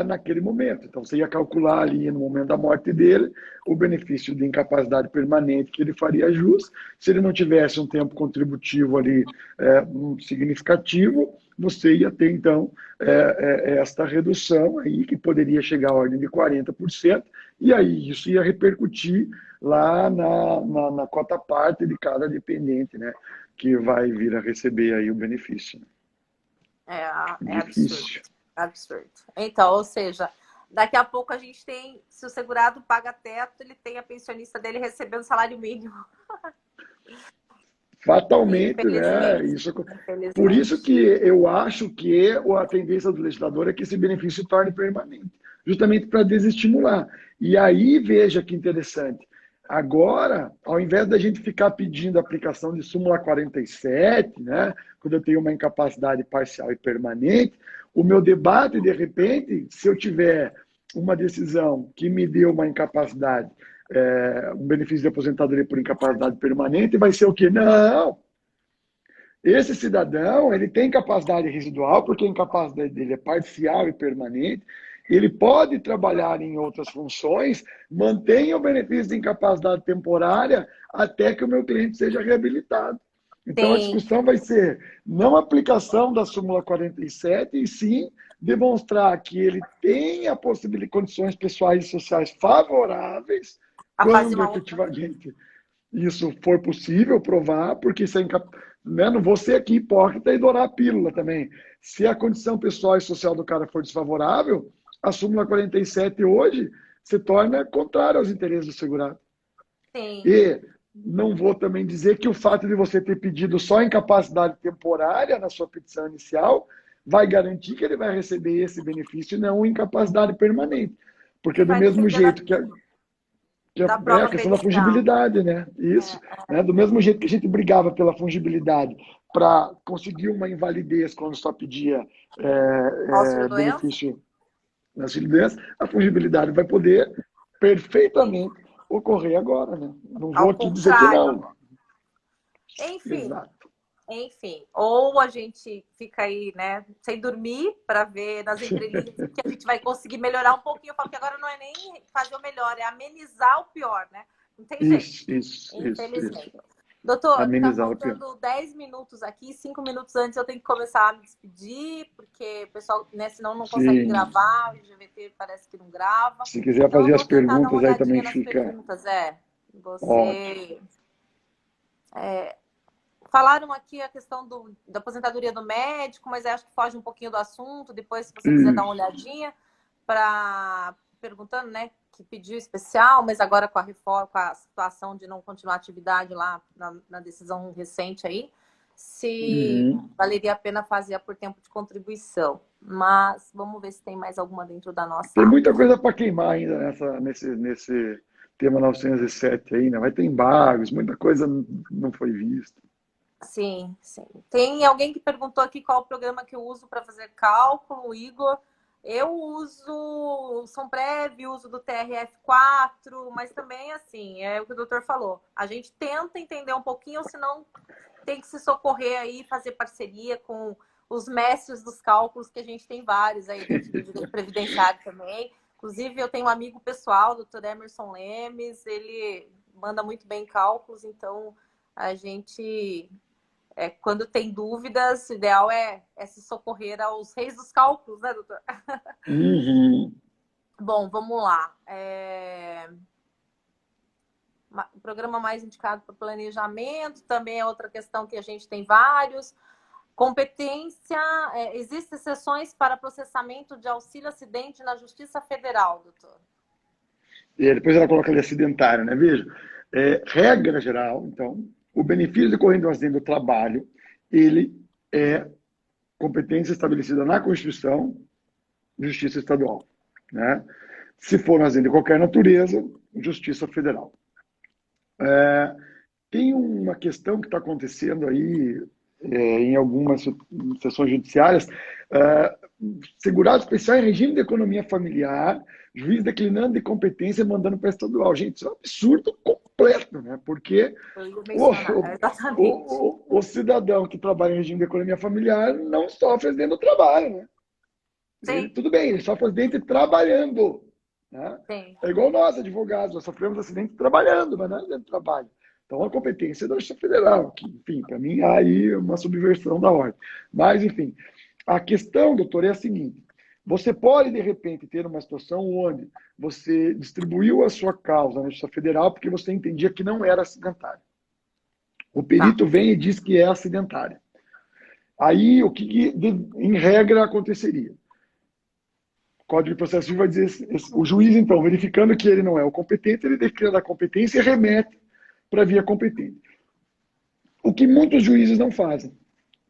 naquele momento. Então, você ia calcular ali, no momento da morte dele, o benefício de incapacidade permanente que ele faria jus. Se ele não tivesse um tempo contributivo ali significativo, você ia ter, então, esta redução aí, que poderia chegar à ordem de 40%, e aí isso ia repercutir lá na cota parte de cada dependente, né, que vai vir a receber aí o benefício. É absurdo. Difícil. Absurdo. Então, ou seja, daqui a pouco a gente tem, se o segurado paga teto, ele tem a pensionista dele recebendo salário mínimo. Fatalmente, né? Infelizmente. Por isso Infelizmente. que eu acho que a tendência do legislador é que esse benefício se torne permanente, justamente para desestimular. E aí, veja que interessante. Agora, ao invés da gente ficar pedindo a aplicação de súmula 47, né, quando eu tenho uma incapacidade parcial e permanente, o meu debate, de repente, se eu tiver uma decisão que me deu uma incapacidade, um benefício de aposentadoria por incapacidade permanente, vai ser o quê? Não! Esse cidadão, ele tem capacidade residual, porque a incapacidade dele é parcial e permanente, ele pode trabalhar em outras funções, mantém o benefício de incapacidade temporária até que o meu cliente seja reabilitado. Então, a Sim, discussão vai ser não a aplicação da súmula 47, e sim demonstrar que ele tem a possibilidade de condições pessoais e sociais favoráveis a fazer quando uma outra. efetivamente isso for possível provar, porque isso né, não vou ser aqui hipócrita e dourar a pílula também. Se a condição pessoal e social do cara for desfavorável, a súmula 47 hoje se torna contrária aos interesses do segurado. Sim, E não vou também dizer que o fato de você ter pedido só incapacidade temporária na sua petição inicial vai garantir que ele vai receber esse benefício e não incapacidade permanente. Porque e do vai mesmo depender jeito que da é a prova questão da pericial. fungibilidade, né? Isso. Né? Do mesmo jeito que a gente brigava pela fungibilidade para conseguir uma invalidez quando só pedia Auxílio doença? benefício na auxílio-doença, a fungibilidade vai poder Sim. perfeitamente ocorrer agora, né? Não vou Ao aqui dizer que contrário não. agora. Enfim, Exato. enfim. Ou a gente fica aí, né, sem dormir para ver nas entrelinhas que a gente vai conseguir melhorar um pouquinho, porque agora não é nem fazer o melhor, é amenizar o pior, né? Não tem jeito, Isso. infelizmente. Doutor, tá Amenizar o pior. faltando 10 minutos aqui, 5 minutos antes eu tenho que começar a me despedir, porque o pessoal, né, senão não consegue Sim. gravar, o GVT parece que não grava. Se quiser Então eu fazer as vou tentar dar uma perguntas aí também olhadinha nas fica perguntas. ótimo. Você Falaram aqui a questão da aposentadoria do médico, mas acho que foge um pouquinho do assunto. Depois, se você quiser dar uma Isso. olhadinha, perguntando, né, que pediu especial, mas agora com a reforma, com a situação de não continuar a atividade lá na decisão recente aí, se Uhum. valeria a pena fazer por tempo de contribuição. Mas vamos ver se tem mais alguma dentro da nossa Tem área. muita coisa para queimar ainda nesse tema 907 aí, né? Vai ter embargos, muita coisa não foi vista. Sim, sim. Tem alguém que perguntou aqui qual o programa que eu uso para fazer cálculo, Igor. Eu uso o Somprev, uso do TRF4, mas também, assim, é o que o doutor falou. A gente tenta entender um pouquinho, senão tem que se socorrer aí, fazer parceria com os mestres dos cálculos, que a gente tem vários aí dentro do direito previdenciário também. Inclusive, eu tenho um amigo pessoal, o doutor Emerson Lemes, ele manda muito bem cálculos, então a gente quando tem dúvidas, o ideal é se socorrer aos reis dos cálculos, né, doutor? Uhum. Bom, vamos lá. O programa mais indicado para planejamento também é outra questão que a gente tem vários. Competência, existem sessões para processamento de auxílio acidente na Justiça Federal, doutor? E aí depois ela coloca ali acidentário, né? Veja, regra geral, então, o benefício decorrente do acidente do trabalho, ele é competência estabelecida na Constituição, Justiça Estadual, né? Se for um acidente de qualquer natureza, Justiça Federal. Tem uma questão que está acontecendo aí em algumas sessões judiciárias, segurado especial em regime de economia familiar, juiz declinando de competência e mandando para estadual. Gente, isso é um absurdo completo, né? Porque Eu ia o, mencionar, exatamente. o cidadão que trabalha em regime de economia familiar não sofre acidente do trabalho, né? Ele, Sim, tudo bem, ele sofre acidente trabalhando. Né? sim. É igual nós, advogados, nós sofremos acidente trabalhando, mas não é dentro do trabalho. Então, a competência da Justiça Federal, que, enfim, para mim, há aí uma subversão da ordem. Mas, enfim, a questão, doutor, é a seguinte: você pode, de repente, ter uma situação onde você distribuiu a sua causa na Justiça Federal porque você entendia que não era acidentária. O Tá. perito vem e diz que é acidentária. Aí, o que, em regra, aconteceria? O Código de Processo Civil vai dizer, o juiz, então, verificando que ele não é o competente, ele declara a competência e remete para a via competente. O que muitos juízes não fazem.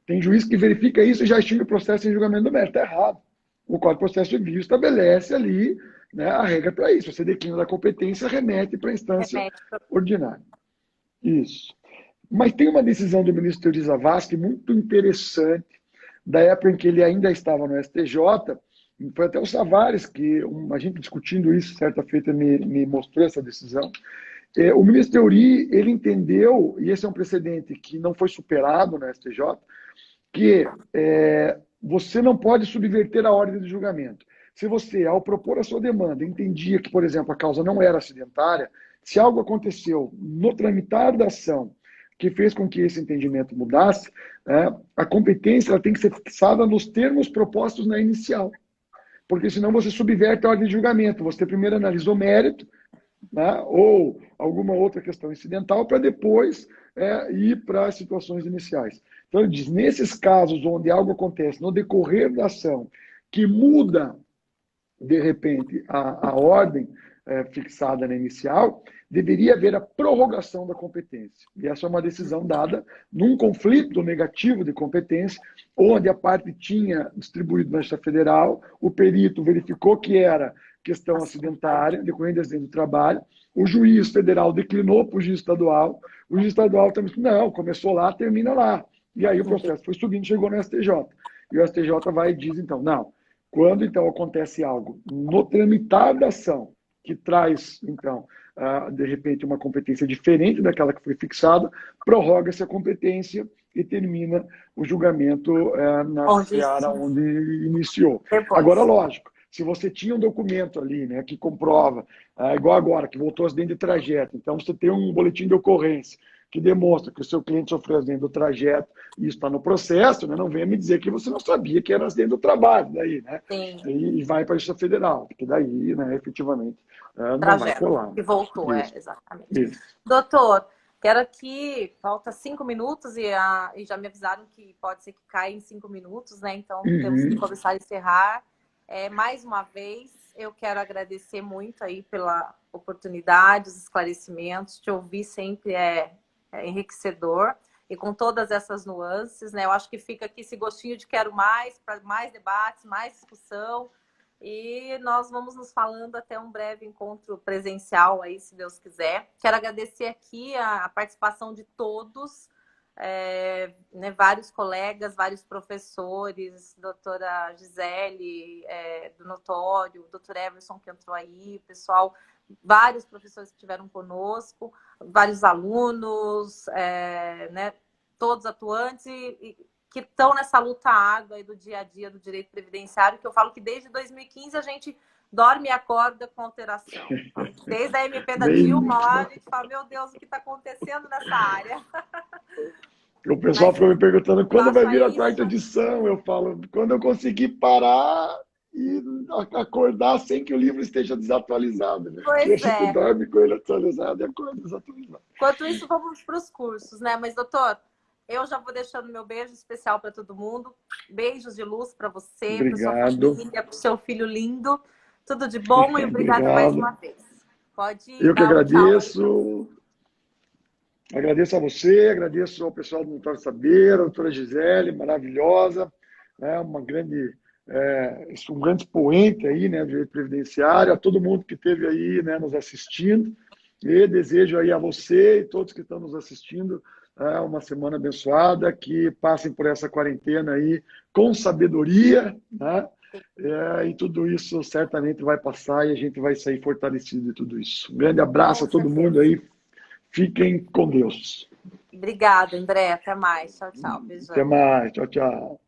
Tem juiz que verifica isso e já extingue o processo em julgamento do mérito. Está errado. O Código de Processo Civil estabelece ali, né, a regra para isso. Você declina da competência, remete para a instância Remete pra... ordinária. Isso. Mas tem uma decisão do ministro Teori Zavascki muito interessante, da época em que ele ainda estava no STJ. Foi até o Savares que, a gente discutindo isso, certa feita, me mostrou essa decisão. O ministro Teori, ele entendeu, e esse é um precedente que não foi superado no STJ, que você não pode subverter a ordem de julgamento. Se você, ao propor a sua demanda, entendia que, por exemplo, a causa não era acidentária, se algo aconteceu no tramitar da ação que fez com que esse entendimento mudasse, a competência ela tem que ser fixada nos termos propostos na inicial. Porque senão você subverte a ordem de julgamento. Você primeiro analisa o mérito, né, ou alguma outra questão incidental, para depois ir para as situações iniciais. Então, ele diz, nesses casos onde algo acontece no decorrer da ação, que muda, de repente, a ordem fixada na inicial, deveria haver a prorrogação da competência. E essa é uma decisão dada num conflito negativo de competência, onde a parte tinha distribuído na Justiça Federal, o perito verificou que era questão acidentária, decorrente do acidente do trabalho, o juiz federal declinou para o juiz estadual, o juiz estadual também disse, não, começou lá, termina lá. E aí o processo foi subindo, chegou no STJ. E o STJ vai e diz, então, não, quando então acontece algo no tramitar da ação que traz, então, de repente, uma competência diferente daquela que foi fixada, prorroga-se a competência e termina o julgamento na Onde seara onde iniciou. Agora, depois. lógico, se você tinha um documento ali, né, que comprova, igual agora, que voltou acidente de trajeto, então você tem um boletim de ocorrência que demonstra que o seu cliente sofreu acidente do trajeto e isso está no processo, né, não venha me dizer que você não sabia que era acidente do trabalho, daí, né? Sim. E vai para a Justiça Federal, porque daí, né, efetivamente, não vai Trajeto, colar. que voltou, Isso, exatamente. isso. Doutor, Quero aqui, falta 5 minutos e já me avisaram que pode ser que caia em 5 minutos, né? Então temos que começar a encerrar. Mais uma vez, eu quero agradecer muito aí pela oportunidade, os esclarecimentos. Te ouvir sempre é enriquecedor. E com todas essas nuances, né? Eu acho que fica aqui esse gostinho de quero mais, para mais debates, mais discussão. E nós vamos nos falando até um breve encontro presencial aí, se Deus quiser. Quero agradecer aqui a participação de todos, né, vários colegas, vários professores, doutora Gisele, do Notório, doutor Everson que entrou aí, pessoal, vários professores que estiveram conosco, vários alunos, né, todos atuantes e que estão nessa luta árdua aí do dia a dia do direito previdenciário, que eu falo que desde 2015 a gente dorme e acorda com alteração. Desde a MP da Dilma lá, a gente fala, meu Deus, o que está acontecendo nessa área? O pessoal ficou me perguntando quando vai vir a quarta edição. Eu falo, quando eu conseguir parar e acordar sem que o livro esteja desatualizado. Né? Porque a gente dorme com ele atualizado e acorda desatualizado. Enquanto isso, vamos para os cursos, né? Mas, doutor, eu já vou deixando meu beijo especial para todo mundo. Beijos de luz para você, para sua família, para o seu filho lindo. Tudo de bom e obrigado mais uma vez. Pode eu que agradeço. Um tchau. Agradeço a você, agradeço ao pessoal do Notório Saber, a doutora Gisele, maravilhosa, né, um grande expoente aí, né, do direito previdenciário, a todo mundo que esteve aí, né, nos assistindo, e desejo aí a você e todos que estão nos assistindo uma semana abençoada, que passem por essa quarentena aí com sabedoria, né, e tudo isso certamente vai passar e a gente vai sair fortalecido de tudo isso. Um grande abraço a todo mundo aí. Fiquem com Deus. Obrigada, André. Até mais. Tchau, tchau. Beijão. Até mais. Tchau, tchau.